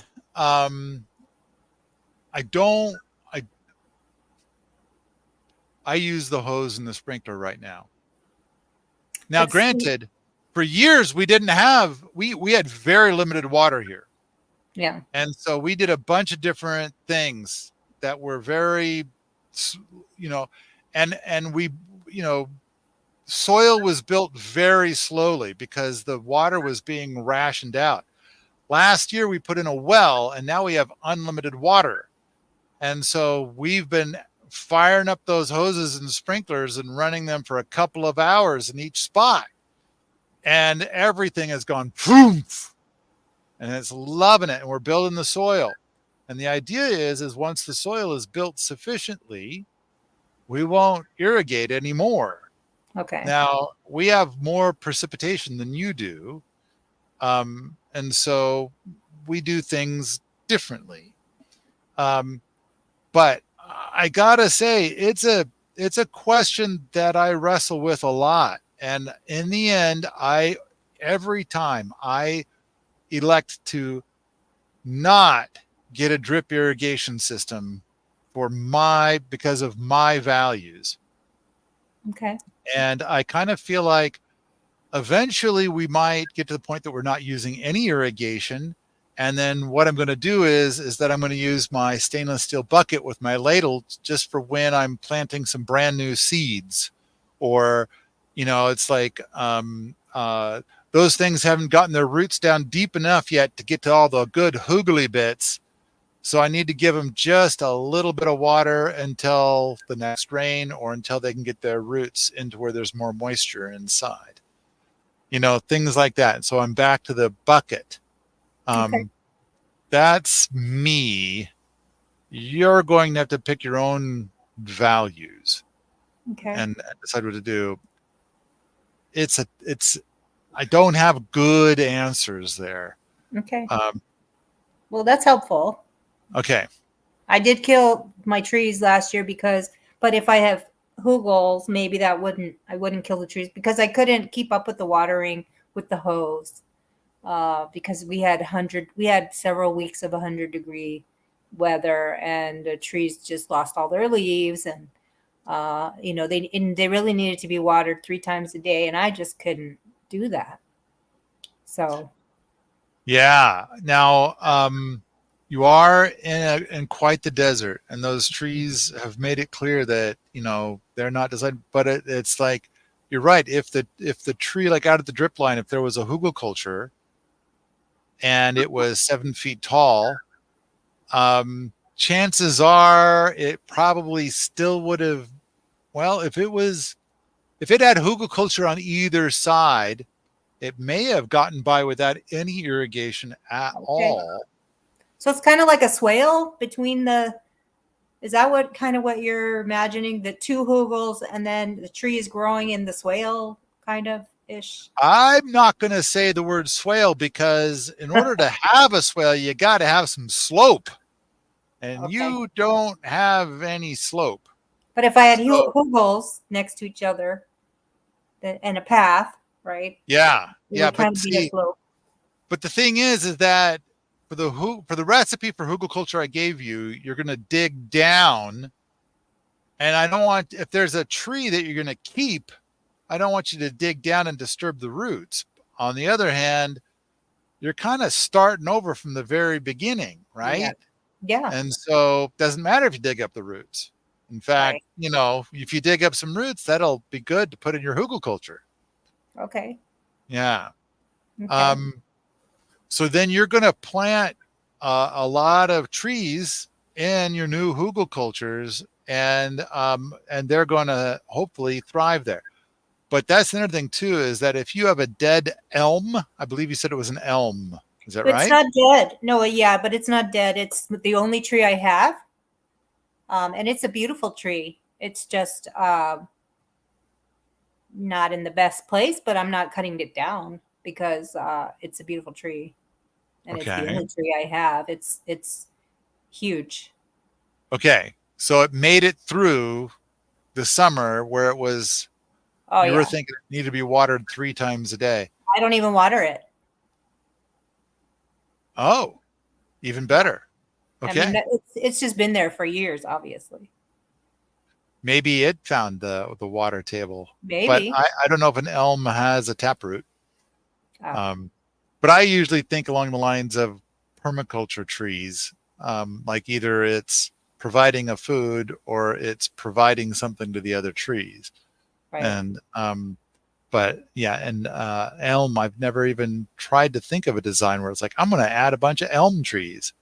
use the hose and the sprinkler right now. Now, granted, for years we had very limited water here. Yeah. And so we did a bunch of different things that were very, and we, soil was built very slowly because the water was being rationed out. Last year we put in a well and now we have unlimited water. And so we've been firing up those hoses and sprinklers and running them for a couple of hours in each spot. And everything has gone boom, and it's loving it. And we're building the soil. And the idea is once the soil is built sufficiently, we won't irrigate anymore. Okay. Now we have more precipitation than you do. And so we do things differently. But I gotta say, it's a question that I wrestle with a lot. And in the end, every time I elect to not get a drip irrigation system because of my values. Okay. And I kind of feel like eventually we might get to the point that we're not using any irrigation. And then what I'm going to do is that I'm going to use my stainless steel bucket with my ladle just for when I'm planting some brand new seeds, or, it's like those things haven't gotten their roots down deep enough yet to get to all the good hugely bits. So I need to give them just a little bit of water until the next rain or until they can get their roots into where there's more moisture inside. Things like that. So I'm back to the bucket. Okay. That's me. You're going to have to pick your own values. Okay. And decide what to do. I don't have good answers there. Okay. Well, that's helpful. Okay. I did kill my trees last year but if I have hugels, maybe I wouldn't kill the trees because I couldn't keep up with the watering with the hose. Because we had several weeks of 100-degree weather and the trees just lost all their leaves, and they really needed to be watered 3 times a day, and I just couldn't do that. So yeah. Now you are in quite the desert, and those trees have made it clear that they're not designed. But it's like you're right. If the tree, like out at the drip line, if there was a hugelculture and it was 7 feet tall, chances are it probably still would have. Well, if it had hugelculture on either side, it may have gotten by without any irrigation at all. So it's kind of like a swale between is that what you're imagining? The 2 hugels and then the tree is growing in the swale kind of ish? I'm not going to say the word swale because in order to have a swale, you got to have some slope. And you don't have any slope. But if I had hugels next to each other and a path, right? Yeah. Yeah. But the thing is that for the recipe for hugelculture I gave you, you're going to dig down. And I don't want, if there's a tree that you're going to keep, I don't want you to dig down and disturb the roots. On the other hand, you're kind of starting over from the very beginning, Yeah. right? Yeah. And so it doesn't matter if you dig up the roots. In fact, Right. if you dig up some roots, that'll be good to put in your hugelculture. Okay. Yeah. Okay. Um, so then you're going to plant a lot of trees in your new hugelcultures, and they're going to hopefully thrive there. But that's another thing too, is that if you have a dead elm, I believe you said it was an elm. Is that It's right? not dead. No, yeah, but it's not dead. It's the only tree I have. And it's a beautiful tree. It's just not in the best place, but I'm not cutting it down because it's a beautiful tree, and it's the Okay. only tree I have. It's huge. Okay. So it made it through the summer where Oh you were yeah, thinking it needed to be watered 3 times a day. I don't even water it. Oh, even Yeah, better. I mean Okay. it's just been there for years, obviously. Maybe it found the water table, but Maybe. I don't know if an elm has a taproot. Oh, Um, but I usually think along the lines of permaculture trees, like either it's providing a food or it's providing something to the other trees. right. And but yeah, and elm, I've never even tried to think of a design where it's like I'm going to add a bunch of elm trees,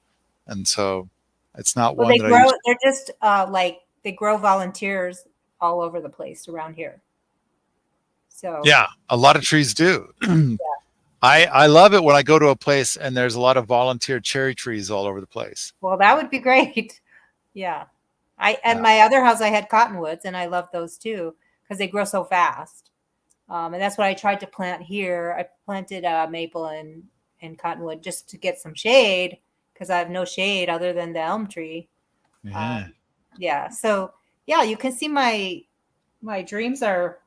and so it's not Well, one that I use. they're just like they grow volunteers all over the place around here. So, Yeah, a lot of trees do. yeah. I love it when I go to a place and there's a lot of volunteer cherry trees all over the place. Well, that would be great. Yeah. I at Yeah. my other house I had cottonwoods and I love those too because they grow so fast. And that's what I tried to plant here. I planted maple and cottonwood just to get some shade because I have no shade other than the elm tree. Yeah. Um, yeah. So yeah, you can see my dreams are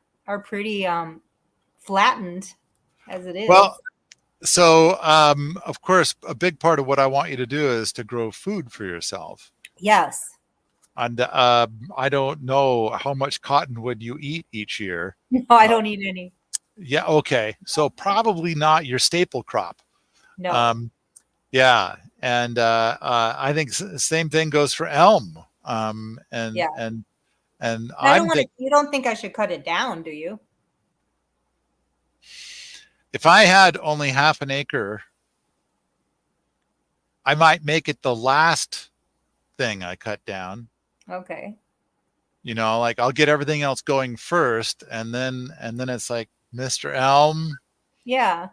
pretty flattened as it Well, is. so of course, a big part of what I want you to do is to grow food for yourself. Yes. And I don't know how much cottonwood you eat each year. No, I Uh, don't need any. yeah, okay. So probably not your staple crop. No. Um, yeah, and I think same thing goes for elm. Yeah. And I don't I'm want to. thinking You don't think I should cut it down, do you? if I had only half an acre, I might make it the last thing I cut down. Okay. Like I'll get everything else going first, and then it's like, Mr. Elm, Yeah.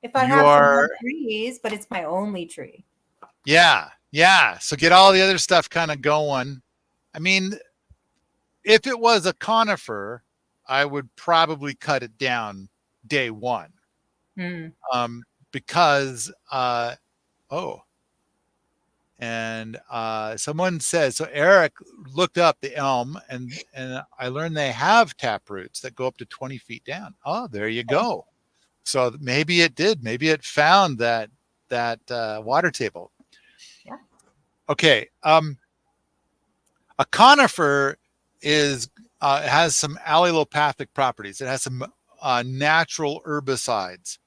If I you have some are more trees, but it's my only tree. yeah, yeah. So get all the other stuff kind of going. I mean, if it was a conifer, I would probably cut it down day one. Hmm. Because oh, and someone says so. Eric looked up the elm, and I learned they have tap roots that go up to 20 feet down. Oh, there you Okay. go. So maybe it did. Maybe it found that water table. Yeah. Okay. A conifer is has some allelopathic properties. It has some natural herbicides,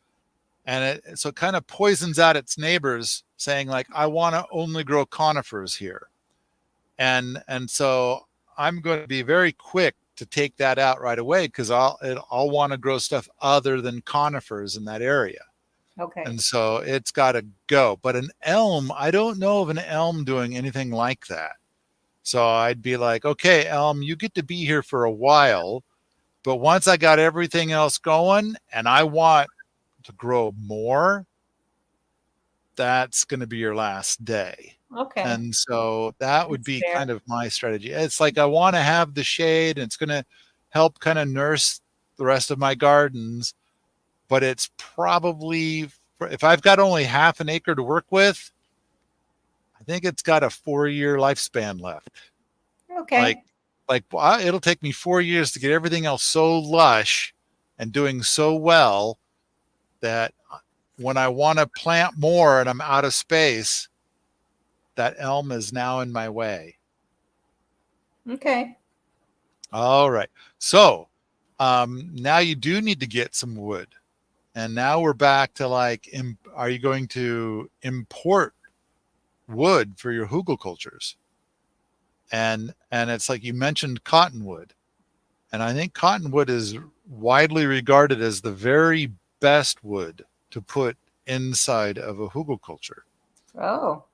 and so it kind of poisons out its neighbors, saying like, I want to only grow conifers here, and so I'm going to be very quick to take that out right away because I'll want to grow stuff other than conifers in that area. Okay. And so it's got to go. But an elm, I don't know of an elm doing anything like that. So I'd be like, okay, elm, you get to be here for a while. But once I got everything else going and I want to grow more, that's going to be your last day. Okay. And so that would That's be fair. kind of my strategy. It's like I want to have the shade and it's going to help kind of nurse the rest of my gardens, but it's probably, if I've got only half an acre to work with, I think it's got a 4-year lifespan left. Like, Okay. it'll take me 4 years to get everything else so lush and doing so well that when I want to plant more and I'm out of space, that elm is now in my way. Okay. All right. So now you do need to get some wood. And now we're back to like, are you going to import wood for your hugelcultures? And it's like you mentioned cottonwood. And I think cottonwood is widely regarded as the very best wood to put inside of a hugelculture. Oh.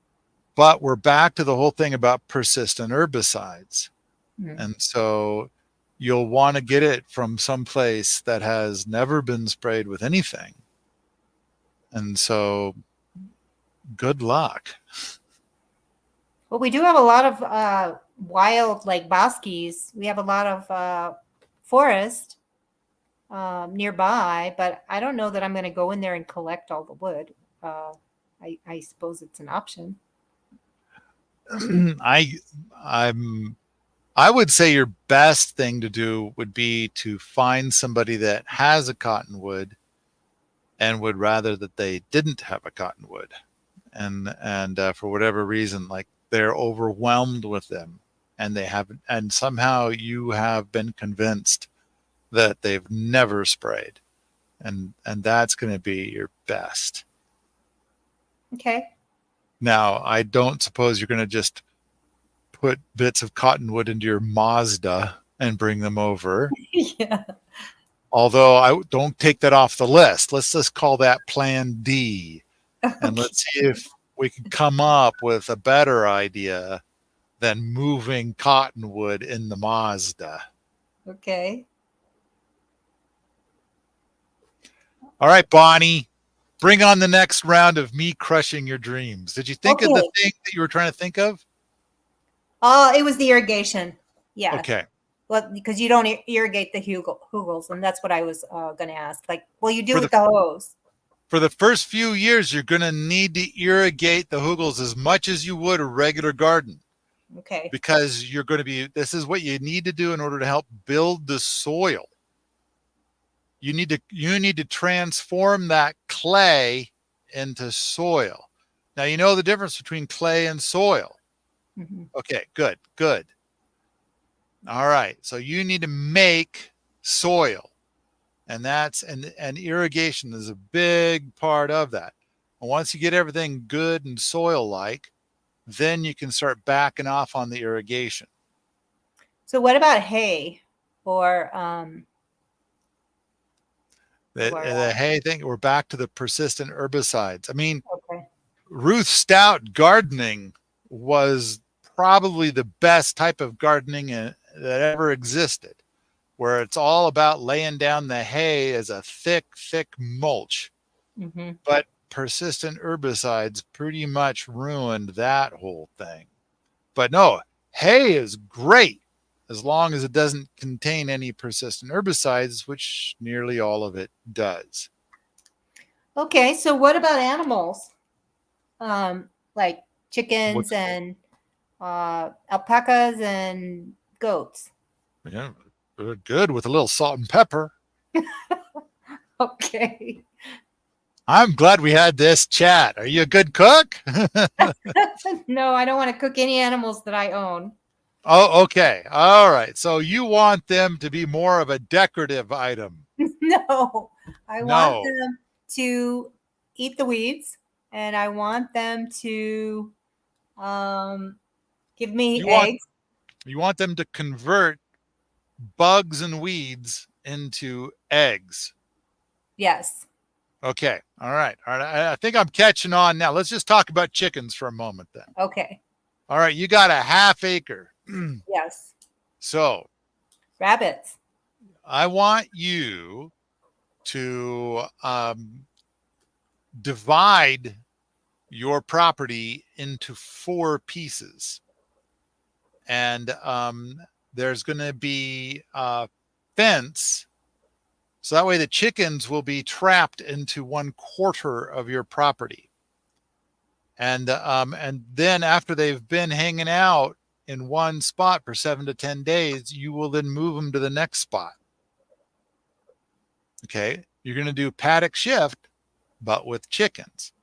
But we're back to the whole thing about persistent herbicides. Mm. And so you'll want to get it from someplace that has never been sprayed with anything. And so good luck. Well, we do have a lot of wild, like boskies. We have a lot of forest nearby, but I don't know that I'm going to go in there and collect all the wood. I suppose it's an option. I would say your best thing to do would be to find somebody that has a cottonwood and would rather that they didn't have a cottonwood, and for whatever reason, like they're overwhelmed with them, and they haven't, and somehow you have been convinced that they've never sprayed, and that's going to be your best. Okay. Now, I don't suppose you're going to just put bits of cottonwood into your Mazda and bring them over. Yeah. Although I don't take that off the list. Let's just call that Plan D. Okay. And let's see if we can come up with a better idea than moving cottonwood in the Mazda. Okay. All right, Bonnie, bring on the next round of me crushing your dreams. Did you think of the thing that you were trying to think of? Oh, it was the irrigation. Yeah. Okay. Well, because you don't irrigate the hugels, and that's what I was going to ask. Like, well, you do For with the hose. For the first few years, you're going to need to irrigate the hugels as much as you would a regular garden. Okay. Because you're going to be, this is what you need to do in order to help build the soil. You need to transform that clay into soil. Now, you know the difference between clay and soil. Mm-hmm. Okay, good. All right. So you need to make soil. And that's, and irrigation is a big part of that. And once you get everything good and soil-like, then you can start backing off on the irrigation. So what about hay or the hay thing? We're back to the persistent herbicides. I mean, okay. Ruth Stout gardening was probably the best type of gardening that ever existed, where it's all about laying down the hay as a thick mulch. Mm-hmm. But persistent herbicides pretty much ruined that whole thing. But no, hay is great as long as it doesn't contain any persistent herbicides, which nearly all of it does. Okay, so what about animals? Like chickens and alpacas and goats. Yeah, good with a little salt and pepper. Okay. I'm glad we had this chat. Are you a good cook? No, I don't want to cook any animals that I own. Oh, okay. All right. So you want them to be more of a decorative item. No, I want them to eat the weeds, and I want them to give me eggs. You want them to convert bugs and weeds into eggs. Yes. Okay. All right. I think I'm catching on now. Let's just talk about chickens for a moment then. Okay. All right. You got a half acre. Yes. So rabbits. I want you to divide your property into 4 pieces. And there's going to be a fence. So that way the chickens will be trapped into 1/4 of your property. And then after they've been hanging out in one spot for 7 to 10 days, you will then move them to the next spot. Okay. You're going to do paddock shift, but with chickens.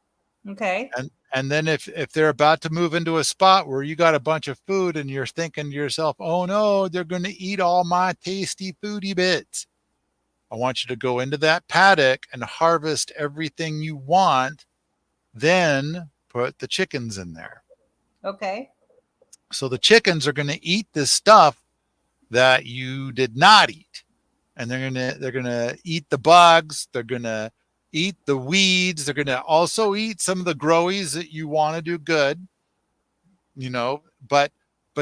Okay. And then if they're about to move into a spot where you got a bunch of food and you're thinking to yourself, oh no, they're going to eat all my tasty foodie bits. I want you to go into that paddock and harvest everything you want, then put the chickens in there. Okay. So the chickens are going to eat this stuff that you did not eat. And they're going to eat the bugs, they're going to eat the weeds, they're going to also eat some of the growies that you want to do good, but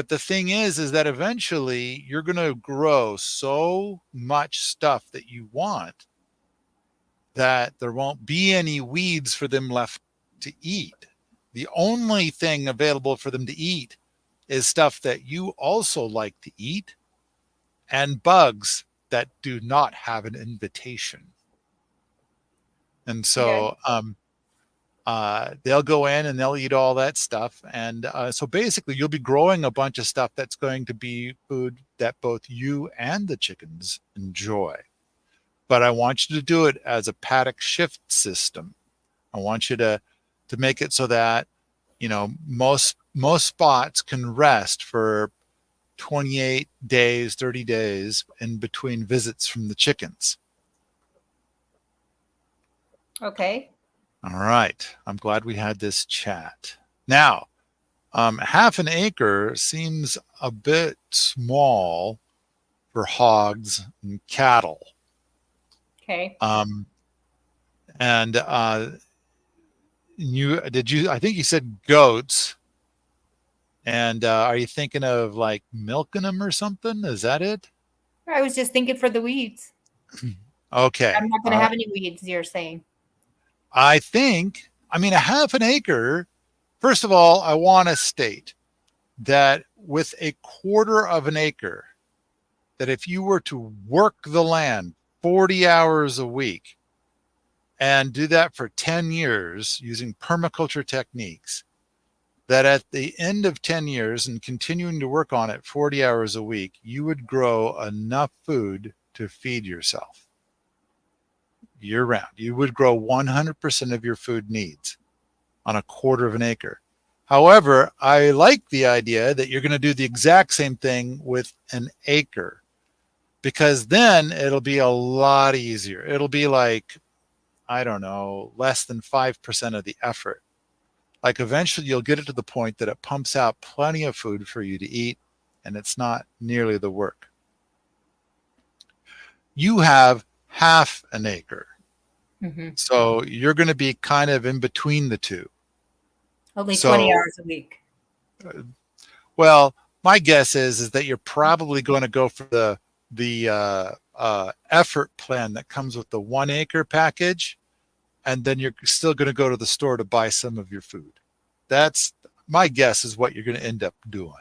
the thing is that eventually you're going to grow so much stuff that you want that there won't be any weeds for them left to eat. The only thing available for them to eat is stuff that you also like to eat and bugs that do not have an invitation. And Okay. so they'll go in and they'll eat all that stuff. And so basically, you'll be growing a bunch of stuff that's going to be food that both you and the chickens enjoy. But I want you to do it as a paddock shift system. I want you to make it so that most spots can rest for 28 days, 30 days in between visits from the chickens. Okay. All right. I'm glad we had this chat. Now, half an acre seems a bit small for hogs and cattle. Okay. And I think you said goats. And are you thinking of like milking them or something? Is that it? I was just thinking for the weeds. Okay. I'm not going to have any weeds, you're saying. I mean, a half an acre, first of all, I want to state that with a quarter of an acre, that if you were to work the land 40 hours a week and do that for 10 years using permaculture techniques, that at the end of 10 years and continuing to work on it 40 hours a week, you would grow enough food to feed yourself year round. You would grow 100% of your food needs on a quarter of an acre. However, I like the idea that you're going to do the exact same thing with an acre, because then it'll be a lot easier. It'll be like, I don't know, less than 5% of the effort. Like eventually you'll get it to the point that it pumps out plenty of food for you to eat, and it's not nearly the work. You have half an acre. Mm-hmm. So you're going to be kind of in between the two. Only 20 hours a week. Well, my guess is that you're probably going to go for the effort plan that comes with the 1 acre package, and then you're still going to go to the store to buy some of your food. That's my guess is what you're going to end up doing.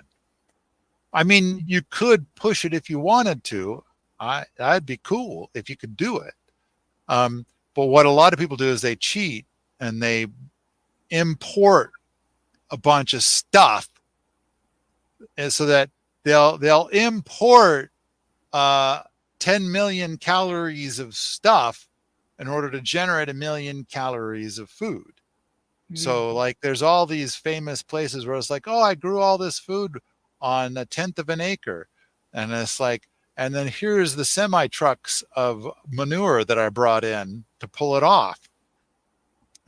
I mean, you could push it if you wanted to. That'd be cool if you could do it. But what a lot of people do is they cheat and they import a bunch of stuff, and so that they'll import 10 million calories of stuff in order to generate 1 million calories of food. Mm. So like there's all these famous places where it's like, oh, I grew all this food on 1/10 of an acre. And it's like, and then here's the semi trucks of manure that I brought in to pull it off.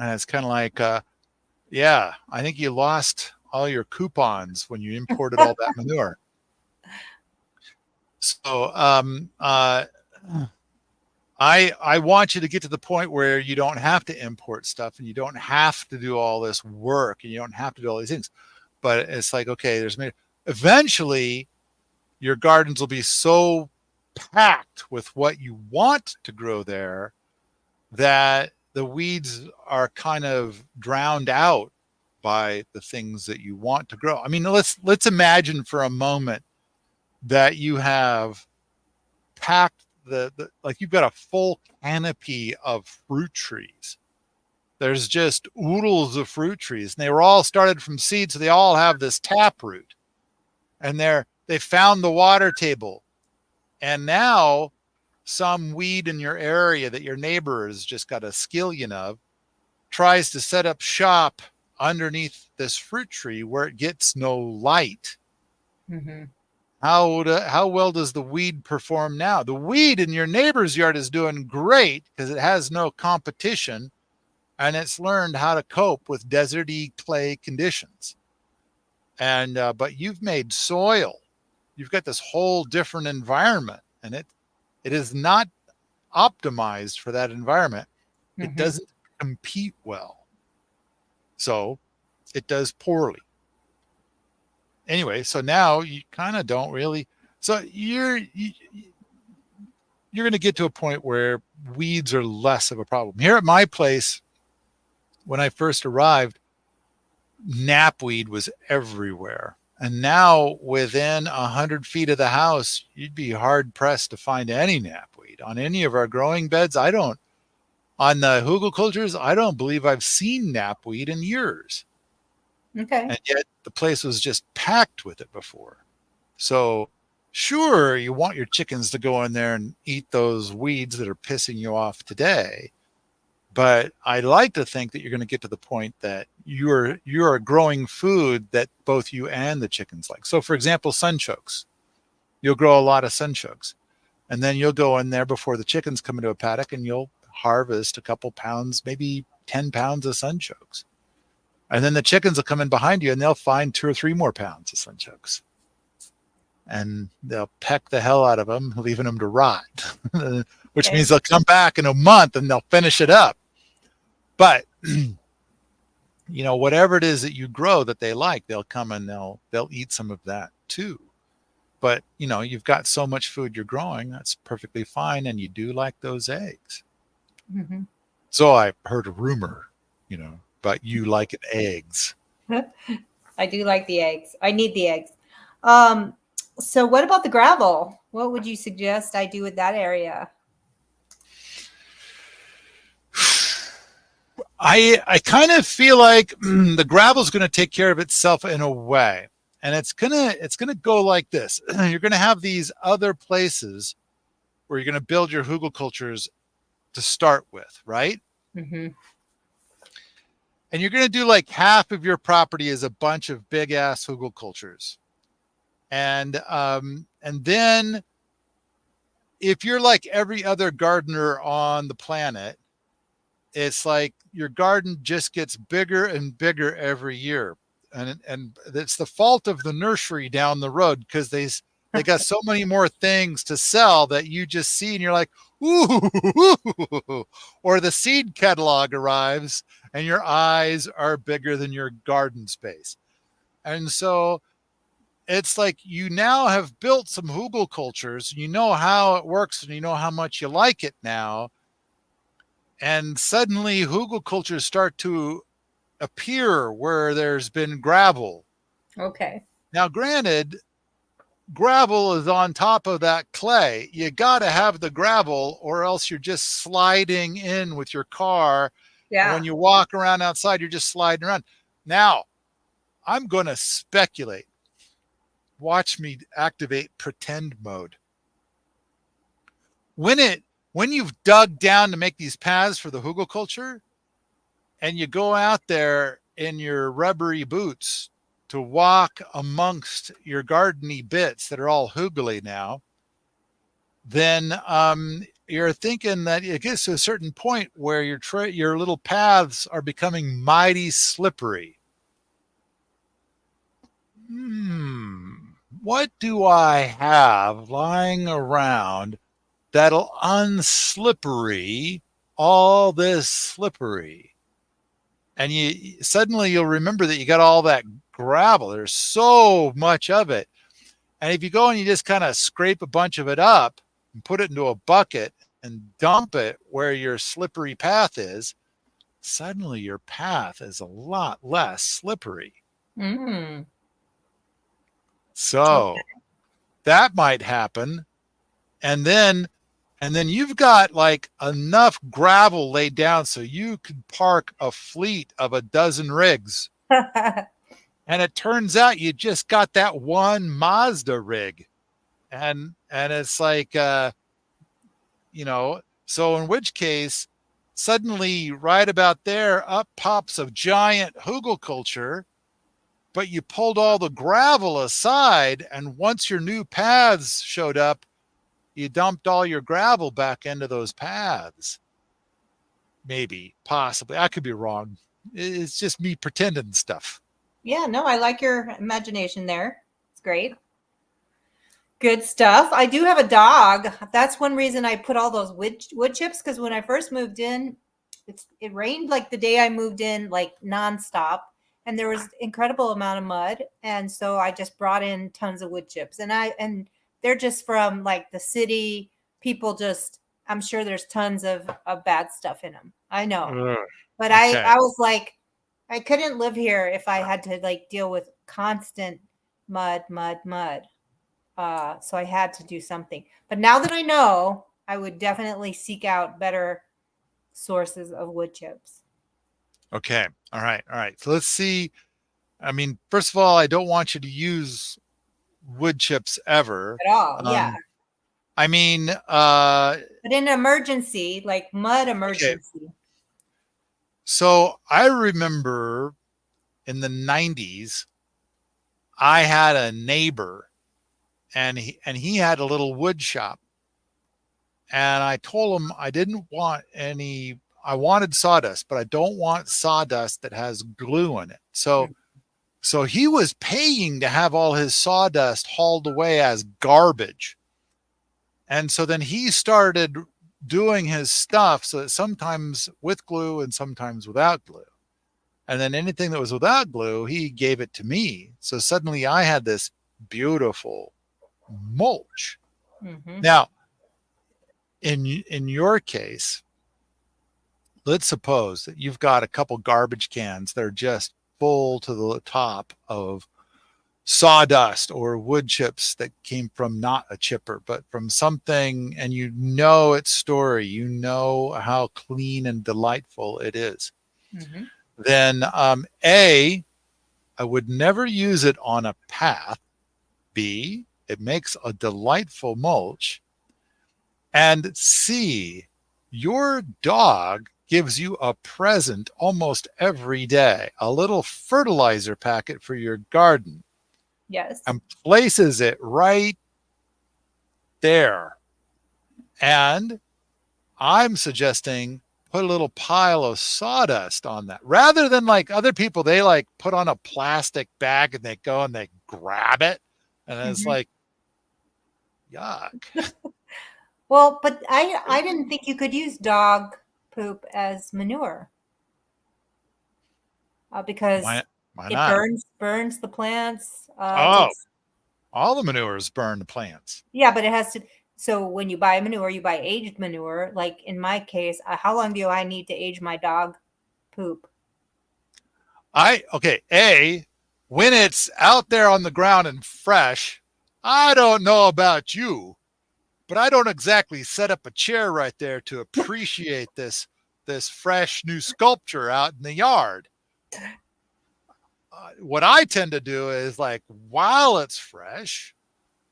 And it's kind of like, yeah, I think you lost all your coupons when you imported all that manure. So I want you to get to the point where you don't have to import stuff and you don't have to do all this work and you don't have to do all these things. But it's like, okay, eventually your gardens will be so packed with what you want to grow there that the weeds are kind of drowned out by the things that you want to grow. I mean, let's imagine for a moment that you have packed like you've got a full canopy of fruit trees. There's just oodles of fruit trees, and they were all started from seed, so they all have this taproot. And they found the water table. And now some weed in your area that your neighbor has just got a skillion of tries to set up shop underneath this fruit tree where it gets no light. Mm-hmm. How well does the weed perform now? The weed in your neighbor's yard is doing great because it has no competition and it's learned how to cope with deserty clay conditions. And but you've made soil. You've got this whole different environment, and it is not optimized for that environment. It Mm-hmm. doesn't compete well, so it does poorly. Anyway, so now you kind of don't really. So you're going to get to a point where weeds are less of a problem. Here at my place, when I first arrived, knapweed was everywhere. And now within 100 feet of the house, you'd be hard pressed to find any knapweed. On any of our growing beds, on the hugelcultures, I don't believe I've seen knapweed in years. Okay. And yet the place was just packed with it before. So sure, you want your chickens to go in there and eat those weeds that are pissing you off today. But I like to think that you're going to get to the point that you're growing food that both you and the chickens like. So for example, sunchokes. You'll grow a lot of sunchokes. And then you'll go in there before the chickens come into a paddock and you'll harvest a couple pounds, maybe 10 pounds of sunchokes. And then the chickens will come in behind you and they'll find 2 or 3 more pounds of sunchokes. And they'll peck the hell out of them, leaving them to rot, which means they'll come back in a month and they'll finish it up. But whatever it is that you grow that they like, they'll come and they'll eat some of that too. But you've got so much food you're growing, that's perfectly fine, and you do like those eggs. Mm-hmm. So I've heard a rumor, but you like eggs. I do like the eggs. I need the eggs. So what about the gravel? What would you suggest I do with that area? I kind of feel like the gravel's going to take care of itself in a way, and it's gonna go like this. You're going to have these other places where you're going to build your hugelcultures to start with, right? Mm-hmm. And you're going to do like half of your property as a bunch of big ass hugelcultures, and then if you're like every other gardener on the planet, it's like your garden just gets bigger and bigger every year. And it's the fault of the nursery down the road because they got so many more things to sell that you just see and you're like, ooh, or the seed catalog arrives and your eyes are bigger than your garden space. And so it's like you now have built some hugelcultures, you know how it works and you know how much you like it now. And suddenly hugelcultures start to appear where there's been gravel. Okay. Now, granted, gravel is on top of that clay. You got to have the gravel or else you're just sliding in with your car. Yeah. And when you walk around outside, you're just sliding around. Now, I'm going to speculate. Watch me activate pretend mode. When you've dug down to make these paths for the hugelculture and you go out there in your rubbery boots to walk amongst your gardeny bits that are all hugely now, then you're thinking that it gets to a certain point where your little paths are becoming mighty slippery. What do I have lying around that'll unslippery all this slippery? And you'll remember that you got all that gravel. There's so much of it. And if you go and you just kind of scrape a bunch of it up and put it into a bucket and dump it where your slippery path is, suddenly your path is a lot less slippery. Mm. So that might happen. And then you've got like enough gravel laid down so you could park a fleet of a dozen rigs. And it turns out you just got that one Mazda rig. And it's like, so in which case, suddenly right about there, up pops a giant hugelculture. but you pulled all the gravel aside, and once your new paths showed up, you dumped all your gravel back into those paths. Maybe, possibly. I could be wrong. It's just me pretending stuff. Yeah, no, I like your imagination there. It's great. Good stuff. I do have a dog. That's one reason I put all those wood chips, because when I first moved in, it rained like the day I moved in, like nonstop, and there was incredible amount of mud, and so I just brought in tons of wood chips, and they're just from like the city people. Just, I'm sure there's tons of bad stuff in them. I know, but Okay. I was like, I couldn't live here if I had to like deal with constant mud. So I had to do something. But now that I know, I would definitely seek out better sources of wood chips. Okay. All right. All right. So let's see. I mean, first of all, I don't want you to use wood chips ever. At all, yeah. I mean, but in an emergency, like mud emergency. Okay. So I remember in the 90s, I had a neighbor, and he had a little wood shop. And I told him I didn't want any, I wanted sawdust, but I don't want sawdust that has glue in it. So he was paying to have all his sawdust hauled away as garbage. And so then he started doing his stuff, so that sometimes with glue and sometimes without glue. And then anything that was without glue, he gave it to me. So suddenly I had this beautiful mulch. Mm-hmm. Now, in your case, let's suppose that you've got a couple garbage cans that are just full to the top of sawdust or wood chips that came from not a chipper, but from something, and you know its story, you know how clean and delightful it is. Mm-hmm. Then A, I would never use it on a path. B, it makes a delightful mulch. And C, your dog gives you a present almost every day, a little fertilizer packet for your garden. Yes. And places it right there. And I'm suggesting put a little pile of sawdust on that, rather than like other people, they like put on a plastic bag and they go and they grab it. And it's like, yuck. Well, but I didn't think you could use dog poop as manure, because Why it not? burns the plants. Oh, all the manures burn the plants. Yeah, but it has to. So when you buy manure, you buy aged manure. Like in my case, how long do I need to age my dog poop? A, when it's out there on the ground and fresh, I don't know about you, but I don't exactly set up a chair right there to appreciate this fresh new sculpture out in the yard. What I tend to do is, like, while it's fresh,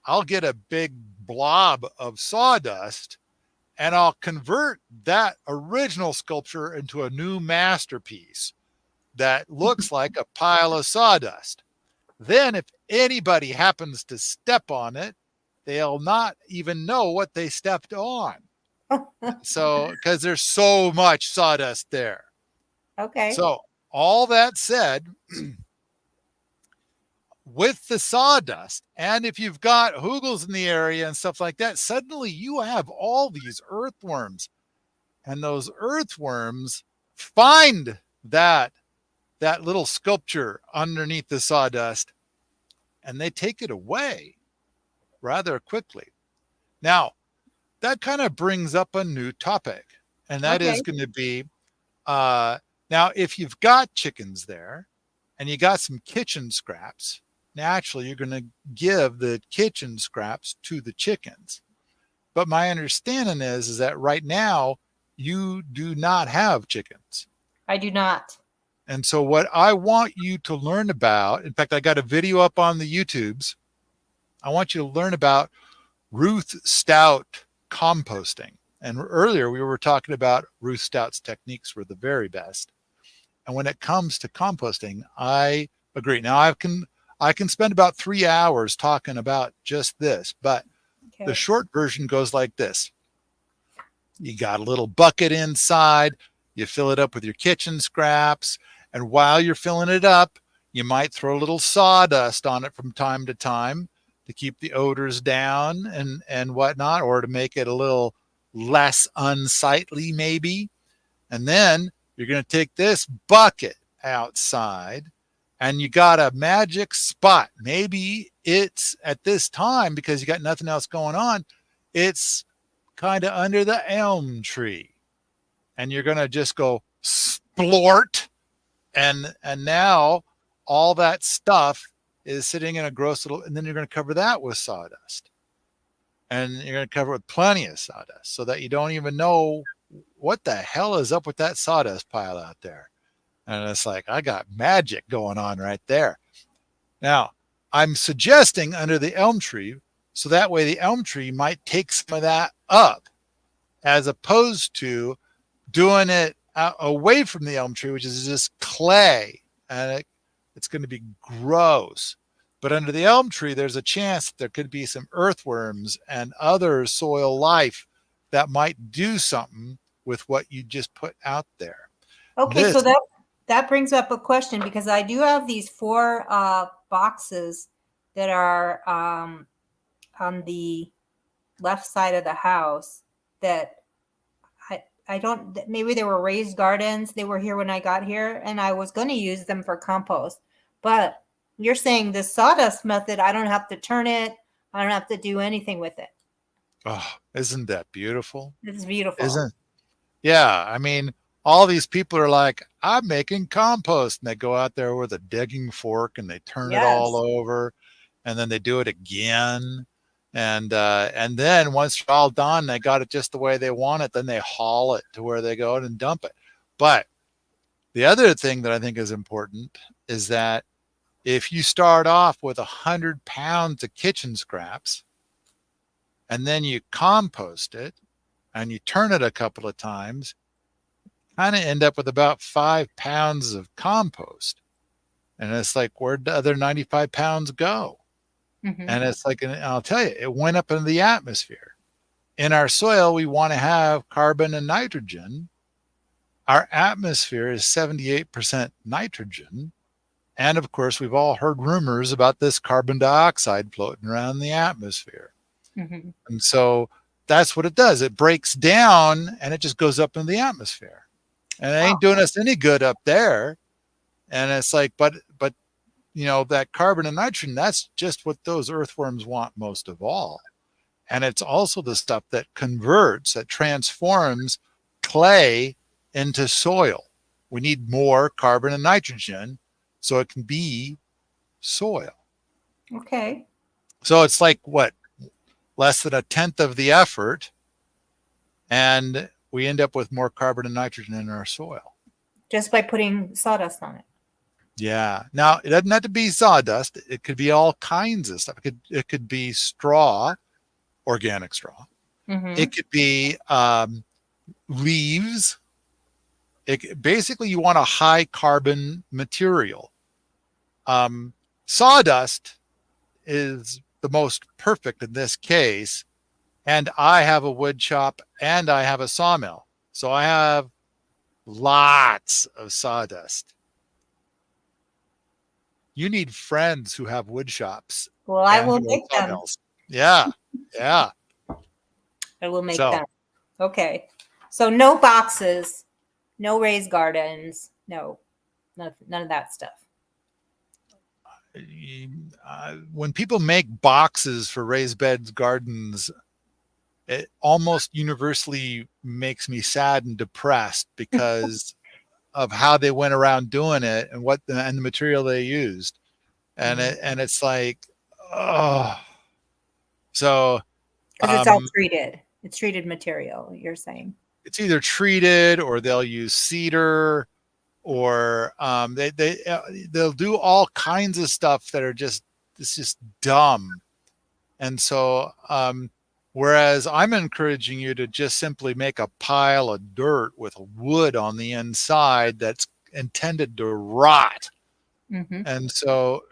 I'll get a big blob of sawdust and I'll convert that original sculpture into a new masterpiece that looks like a pile of sawdust. Then if anybody happens to step on it, they'll not even know what they stepped on. So, because there's so much sawdust there. Okay. So all that said, with the sawdust, and if you've got hugels in the area and stuff like that, suddenly you have all these earthworms, and those earthworms find that little sculpture underneath the sawdust, and they take it away rather quickly. Now, that kind of brings up a new topic, and that is going to be, now, if you've got chickens there and you got some kitchen scraps, naturally, you're going to give the kitchen scraps to the chickens. But my understanding is that right now, you do not have chickens. I do not. And so what I want you to learn about, in fact, I got a video up on the YouTubes. I want you to learn about Ruth Stout composting. And earlier we were talking about Ruth Stout's techniques were the very best. And when it comes to composting, I agree. Now I can spend about 3 hours talking about just this, but the Okay. short version goes like this. You got a little bucket inside, you fill it up with your kitchen scraps, and while you're filling it up, you might throw a little sawdust on it from time to time to keep the odors down and whatnot, or to make it a little less unsightly maybe. And then you're going to take this bucket outside and you got a magic spot. Maybe it's at this time, because you got nothing else going on, it's kind of under the elm tree. And you're going to just go splort. And now all that stuff is sitting in a gross little, and then you're going to cover that with sawdust. And you're going to cover it with plenty of sawdust so that you don't even know what the hell is up with that sawdust pile out there. And it's like, I got magic going on right there. Now, I'm suggesting under the elm tree, so that way the elm tree might take some of that up, as opposed to doing it away from the elm tree, which is just clay, and it's going to be gross. But under the elm tree, there's a chance that there could be some earthworms and other soil life that might do something with what you just put out there. Okay, so that brings up a question, because I do have these 4 boxes that are on the left side of the house that I don't, maybe they were raised gardens. They were here when I got here, and I was going to use them for compost. But you're saying the sawdust method, I don't have to turn it. I don't have to do anything with it. Oh, isn't that beautiful? It's beautiful. Isn't? Yeah. I mean, all these people are like, I'm making compost. And they go out there with a digging fork and they turn it all over, and then they do it again. And then once you're all done, they got it just the way they want it, then they haul it to where they go and dump it. But the other thing that I think is important is that if you start off with 100 pounds of kitchen scraps, and then you compost it and you turn it a couple of times, kind of end up with about 5 pounds of compost. And it's like, where'd the other 95 pounds go? Mm-hmm. And it's like, and I'll tell you, it went up into the atmosphere. In our soil, we want to have carbon and nitrogen. Our atmosphere is 78% nitrogen. And of course, we've all heard rumors about this carbon dioxide floating around the atmosphere. Mm-hmm. And so that's what it does. It breaks down and it just goes up into the atmosphere. And it ain't doing us any good up there. And it's like, but you know, that carbon and nitrogen, that's just what those earthworms want most of all. And it's also the stuff that converts, that transforms clay into soil. We need more carbon and nitrogen so it can be soil. Okay. So it's like, what, less than 1/10 of the effort, and we end up with more carbon and nitrogen in our soil. Just by putting sawdust on it. Yeah. Now, it doesn't have to be sawdust. It could be all kinds of stuff. It could be straw, organic straw. Mm-hmm. It could be leaves. Basically, you want a high carbon material. Sawdust is the most perfect in this case. And I have a wood shop and I have a sawmill. So I have lots of sawdust. You need friends who have wood shops. Well, I will make them. Yeah. Yeah. I will make them. Okay. So no boxes, no raised gardens, none of that stuff. When people make boxes for raised beds gardens, it almost universally makes me sad and depressed because of how they went around doing it and the material they used. And it's like, oh, so. Because it's all treated. It's treated material, you're saying. It's either treated or they'll use cedar or they'll do all kinds of stuff that are it's just dumb. And so, whereas I'm encouraging you to just simply make a pile of dirt with wood on the inside that's intended to rot Mm-hmm. And so,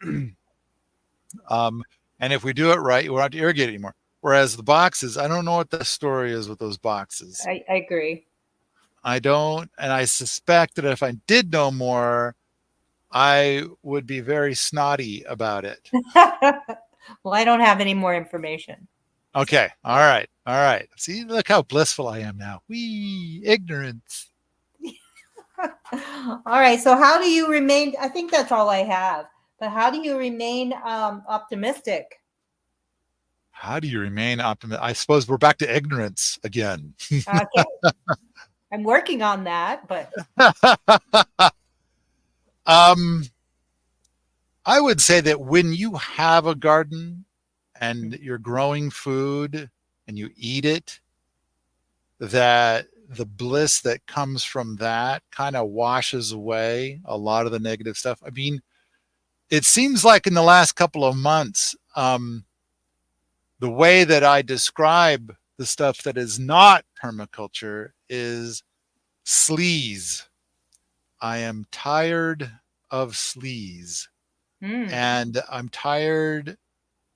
and if we do it right, we won't have to irrigate anymore. Whereas the boxes, I don't know what the story is with those boxes. I agree. I don't, and I suspect that if I did know more, I would be very snotty about it. Well, I don't have any more information. Okay. All right. All right. See, look how blissful I am now. Wee ignorance. All right. So, how do you remain? I think that's all I have. But how do you remain optimistic? How do you remain optimistic? I suppose we're back to ignorance again. Okay, I'm working on that, but um, I would say that when you have a garden and you're growing food and you eat it, that the bliss that comes from that kind of washes away a lot of the negative stuff. I mean, it seems like in the last couple of months, the way that I describe the stuff that is not permaculture is sleaze. I am tired of sleaze. hmm. And I'm tired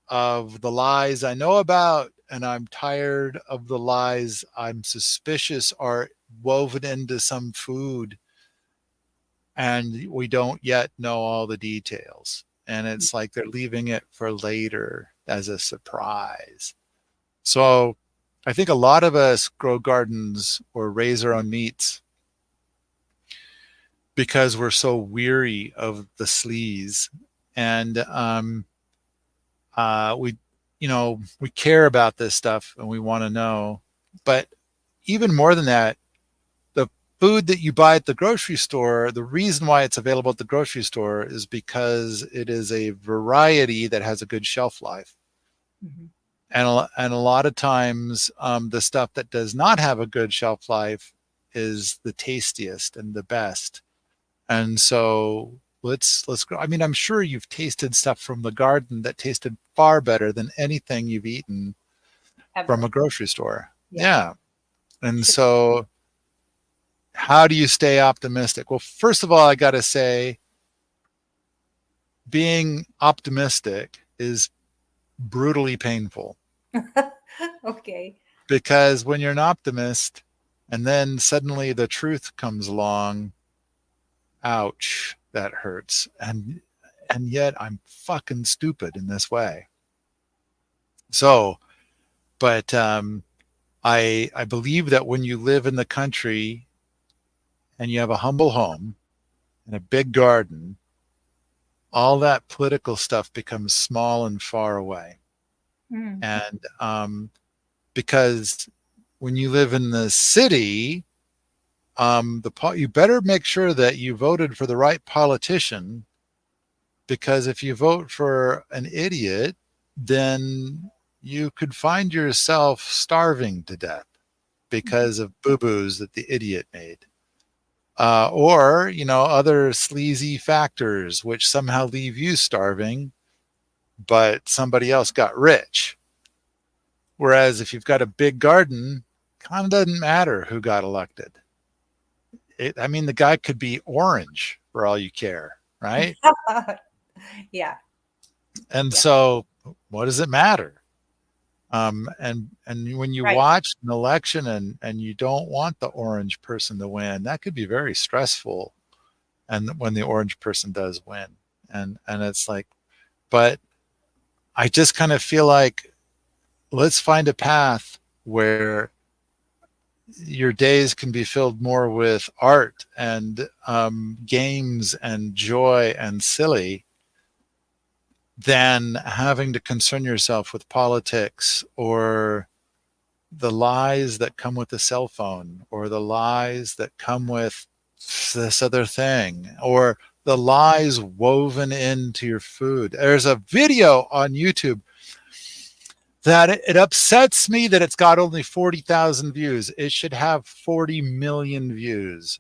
of the lies I know about, and I'm tired of the lies I'm suspicious are woven into some food, and we don't yet know all the details. And it's like they're leaving it for later as a surprise. So I think a lot of us grow gardens or raise our own meats because we're so weary of the sleaze. And we, we care about this stuff and we want to know. But even more than that, the food that you buy at the grocery store, the reason why it's available at the grocery store is because it is a variety that has a good shelf life. Mm-hmm. And a lot of times, the stuff that does not have a good shelf life is the tastiest and the best. And so let's go. I mean, I'm sure you've tasted stuff from the garden that tasted far better than anything you've eaten from a Ever. grocery store. Yeah. Yeah. And so how do you stay optimistic? Well, first of all, I got to say being optimistic is brutally painful Okay. because when you're an optimist and then suddenly the truth comes along, ouch, that hurts. And yet I'm fucking stupid in this way. So, but I believe that when you live in the country and you have a humble home and a big garden, all that political stuff becomes small and far away. Mm. And because when you live in the city, you better make sure that you voted for the right politician, because if you vote for an idiot, then you could find yourself starving to death because of boo-boos that the idiot made. Or, other sleazy factors which somehow leave you starving, but somebody else got rich. Whereas if you've got a big garden, kind of doesn't matter who got elected. I mean, the guy could be orange for all you care, right? Yeah. And Yeah. so what does it matter? And when you Right. watch an election and you don't want the orange person to win, that could be very stressful. And when the orange person does win, and it's like, but I just kind of feel like let's find a path where your days can be filled more with art and games and joy and silly than having to concern yourself with politics or the lies that come with the cell phone or the lies that come with this other thing or the lies woven into your food. There's a video on YouTube that it upsets me that it's got only 40,000 views. It should have 40 million views.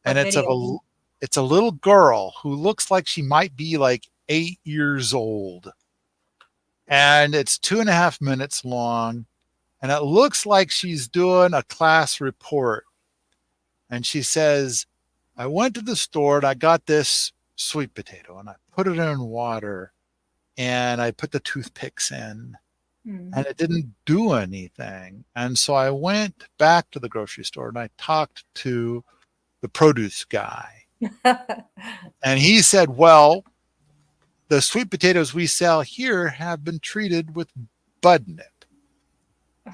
And What video? it's a little girl who looks like she might be like 8 years old. And it's 2.5 minutes long. And it looks like she's doing a class report. And she says, I went to the store and I got this sweet potato, and I put it in water, and I put the toothpicks in, and it didn't do anything. And so I went back to the grocery store and I talked to the produce guy. And he said, well, the sweet potatoes we sell here have been treated with bud nip.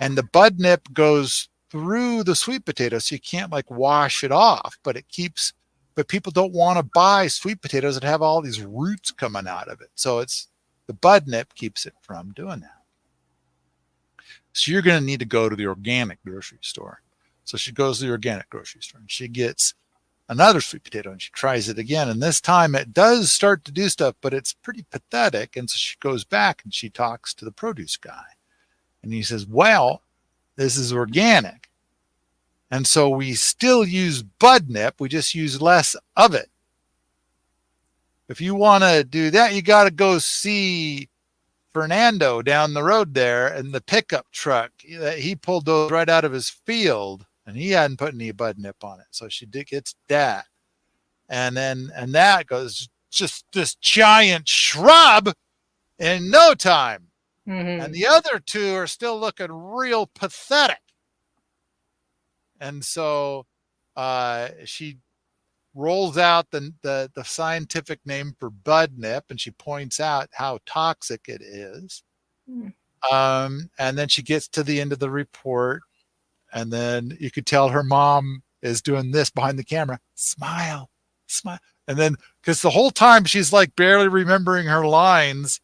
And the bud nip goes through the sweet potato, so you can't like wash it off, but people don't want to buy sweet potatoes that have all these roots coming out of it. So it's the bud nip keeps it from doing that. So you're going to need to go to the organic grocery store. So she goes to the organic grocery store and she gets another sweet potato and she tries it again. And this time it does start to do stuff, but it's pretty pathetic. And so she goes back and she talks to the produce guy. And he says, well, this is organic. And so we still use bud nip. We just use less of it. If you want to do that, you got to go see Fernando down the road there and the pickup truck. He pulled those right out of his field and he hadn't put any bud nip on it. So she gets that. And that goes just this giant shrub in no time. And the other two are still looking real pathetic. And so she rolls out the scientific name for bud nip, and she points out how toxic it is. And then she gets to the end of the report, and then you could tell her mom is doing this behind the camera. Smile, smile. And then, because the whole time she's like barely remembering her lines,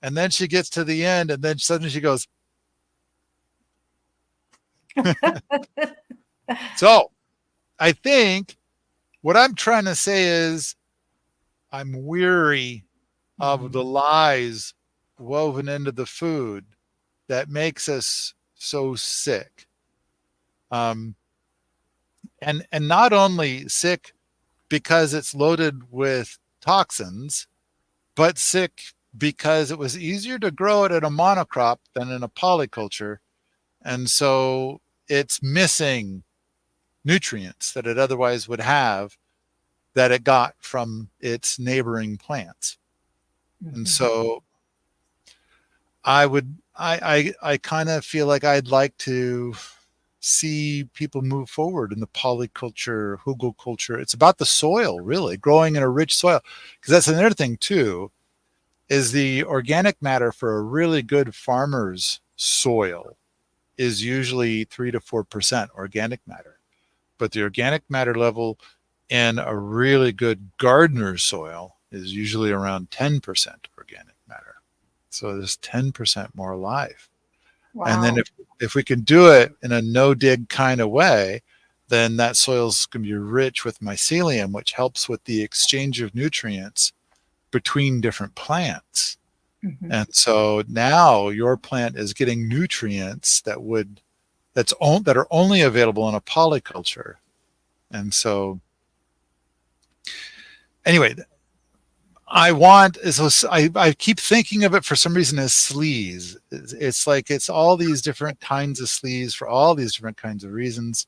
and then she gets to the end, and then suddenly she goes. So I think what I'm trying to say is I'm weary of the lies woven into the food that makes us so sick. And not only sick because it's loaded with toxins, but sick because it was easier to grow it in a monocrop than in a polyculture. And so it's missing nutrients that it otherwise would have that it got from its neighboring plants. And so I kind of feel like I'd like to see people move forward in the polyculture, hugelculture. It's about the soil, really, growing in a rich soil. Because that's another thing too, is the organic matter for a really good farmer's soil is usually 3 to 4% organic matter. But the organic matter level in a really good gardener's soil is usually around 10% organic matter. So there's 10% more life. Wow. And then if we can do it in a no-dig kind of way, then that soil's going to be rich with mycelium, which helps with the exchange of nutrients between different plants. And so now your plant is getting nutrients that are only available in a polyculture. And so anyway, I keep thinking of it for some reason as sleaze. It's like it's all these different kinds of sleaze for all these different kinds of reasons.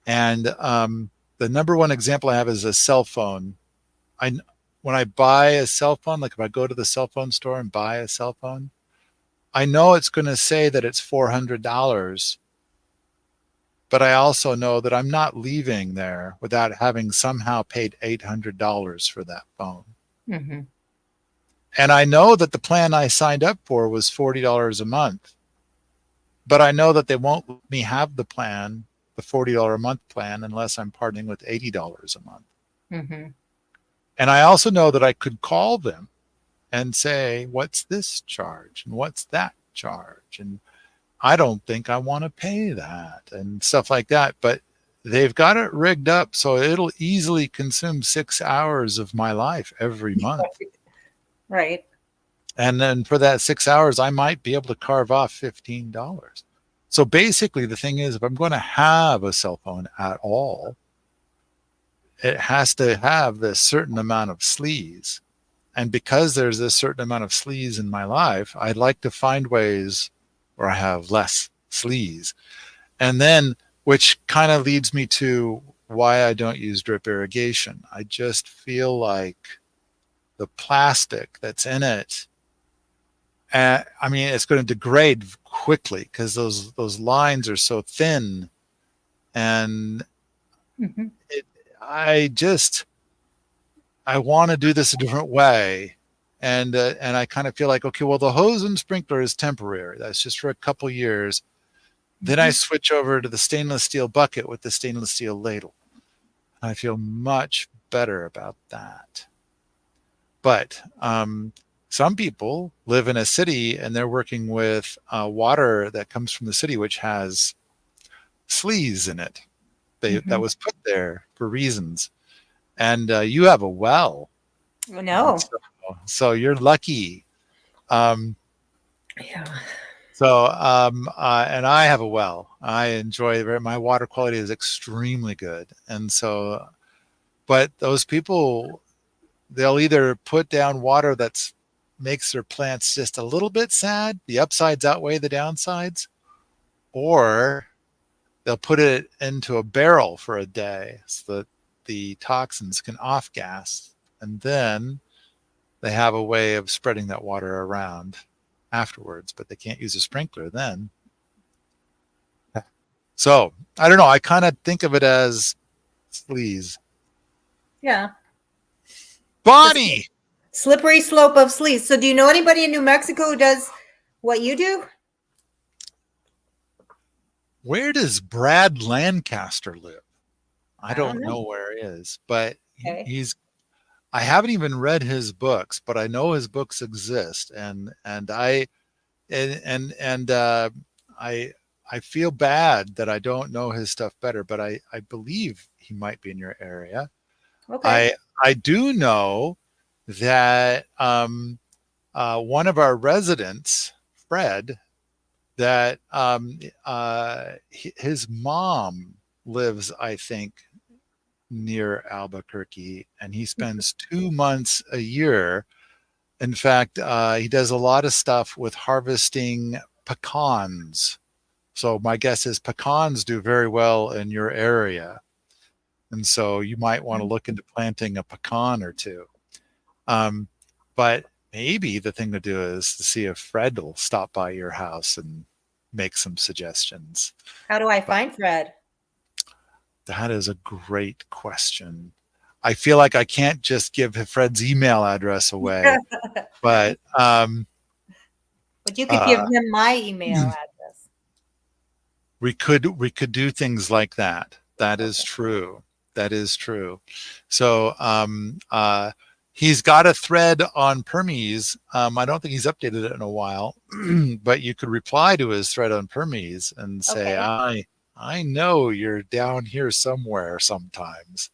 And the number one example I have is a cell phone. When I buy a cell phone, like if I go to the cell phone store and buy a cell phone, I know it's going to say that it's $400, but I also know that I'm not leaving there without having somehow paid $800 for that phone. And I know that the plan I signed up for was $40 a month, but I know that they won't let me have the plan, the $40 a month plan, unless I'm partnering with $80 a month. And I also know that I could call them and say, what's this charge? And what's that charge? And I don't think I want to pay that and stuff like that. But they've got it rigged up so it'll easily consume 6 hours of my life every month. Right. And then for that 6 hours, I might be able to carve off $15. So basically the thing is, if I'm going to have a cell phone at all, it has to have this certain amount of sleaze. And because there's this certain amount of sleaze in my life, I'd like to find ways where I have less sleaze. And then, which kind of leads me to why I don't use drip irrigation. I just feel like the plastic that's in it, I mean, it's going to degrade quickly because those lines are so thin, and Hmm. it, I just I want to do this a different way. And I kind of feel like, okay, well, the hose and sprinkler is temporary. That's just for a couple years. Then I Hmm. switch over to the stainless steel bucket with the stainless steel ladle. I feel much better about that. But some people live in a city and they're working with water that comes from the city, which has sleaze in it. That Hmm. was put there for reasons. And you have a well, and No. so you're lucky. Um, Yeah. and I have a well. I enjoy it. My water quality is extremely good. And so, but those people, they'll either put down water that's makes their plants just a little bit sad, the upsides outweigh the downsides, or they'll put it into a barrel for a day so that the toxins can off gas. And then they have a way of spreading that water around afterwards, but they can't use a sprinkler then. So I don't know. I kind of think of it as sleaze. Yeah. The Bonnie, slippery slope of sleaze. So, do you know anybody in New Mexico who does what you do? where does Brad Lancaster live? I I don't don't know. know where he is, but Okay. he's. I haven't even read his books, but I know his books exist, and I and I I feel bad that I don't know his stuff better, but I believe he might be in your area. Okay. I I do know that one of our residents, Fred, that his mom lives, I think, near Albuquerque, and he spends 2 months a year. In fact, he does a lot of stuff with harvesting pecans. So my guess is pecans do very well in your area. And so you might want to look into planting a pecan or two. Um, but maybe the thing to do is to see if Fred will stop by your house and make some suggestions. How do I But find Fred? that is a great question. I feel like I can't just give Fred's email address away, but But you could give uh, him my email address. we could do things like that. That is Okay. true. That is true. So he's got a thread on Permies. I don't think he's updated it in a while, but you could reply to his thread on Permies and say, Okay. I know you're down here somewhere sometimes.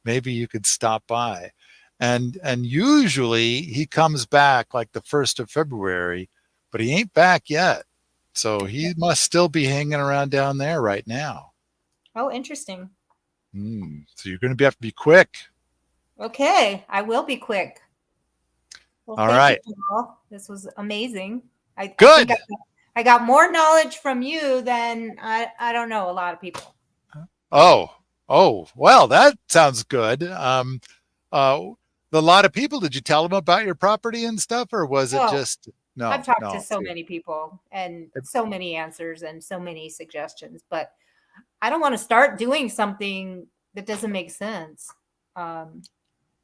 Maybe you could stop by. And usually he comes back like the 1st of February, but he ain't back yet. So he must still be hanging around down there right now. Oh, interesting. So you're going to have to be quick. Okay. I will be quick. Well, All thank you, right. Paul. This was amazing. I think Good. I got more knowledge from you than I don't know a lot of people. Oh, well, that sounds good. Uh, a lot of people, did you tell them about your property and stuff, or was it Oh, just, I've no, talked to no. so many people and so many answers and so many suggestions, but I don't want to start doing something that doesn't make sense. Um,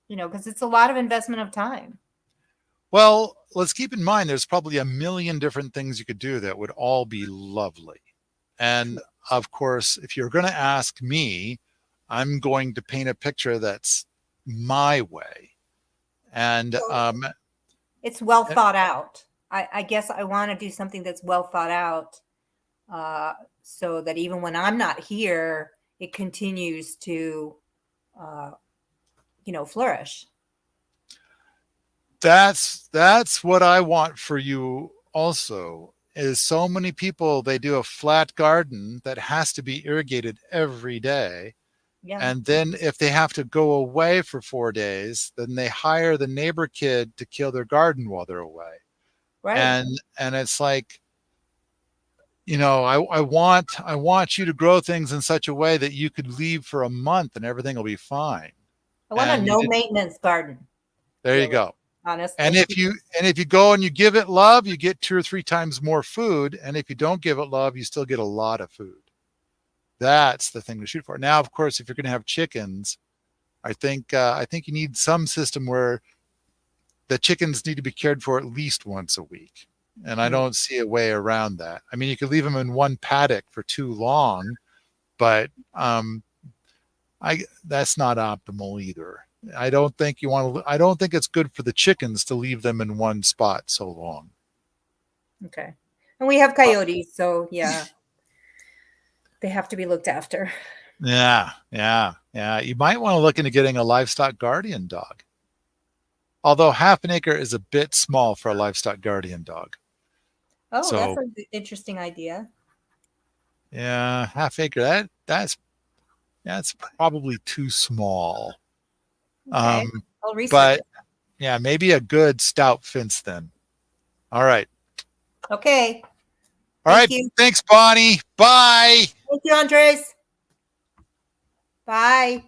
because it's a lot of investment of time. Well, let's keep in mind there's probably a million different things you could do that would all be lovely. And of course, if you're going to ask me, I'm going to paint a picture that's my way. And It's well thought out. I guess I want to do something that's well thought out, so that even when I'm not here, it continues to, uh, flourish. that's what I want for you also. Is so many people, they do a flat garden that has to be irrigated every day. Yeah. And then if they have to go away for 4 days, then they hire the neighbor kid to kill their garden while they're away. Right. And it's like, I want you to grow things in such a way that you could leave for a month and everything will be fine. I want a And no maintenance garden. there you Really, go. And honestly. if you go and you give it love, you get 2 or 3 times more food. And if you don't give it love, you still get a lot of food. That's the thing to shoot for. Now, of course, if you're going to have chickens, I think you need some system where the chickens need to be cared for at least once a week. And I don't see a way around that. I mean, you could leave them in one paddock for too long, but that's not optimal either. I don't think it's good for the chickens to leave them in one spot so long. Okay. And we have coyotes, so yeah, they have to be looked after. Yeah. You might want to look into getting a livestock guardian dog. Although half an acre is a bit small for a livestock guardian dog. Oh, So, that's an interesting idea. yeah, half acre, that's probably too small. Okay. I'll research But it. yeah, maybe a good stout fence then. All right. Okay. All right. Thank you. Thanks, Bonnie. Bye. Thank you, Andres. Bye.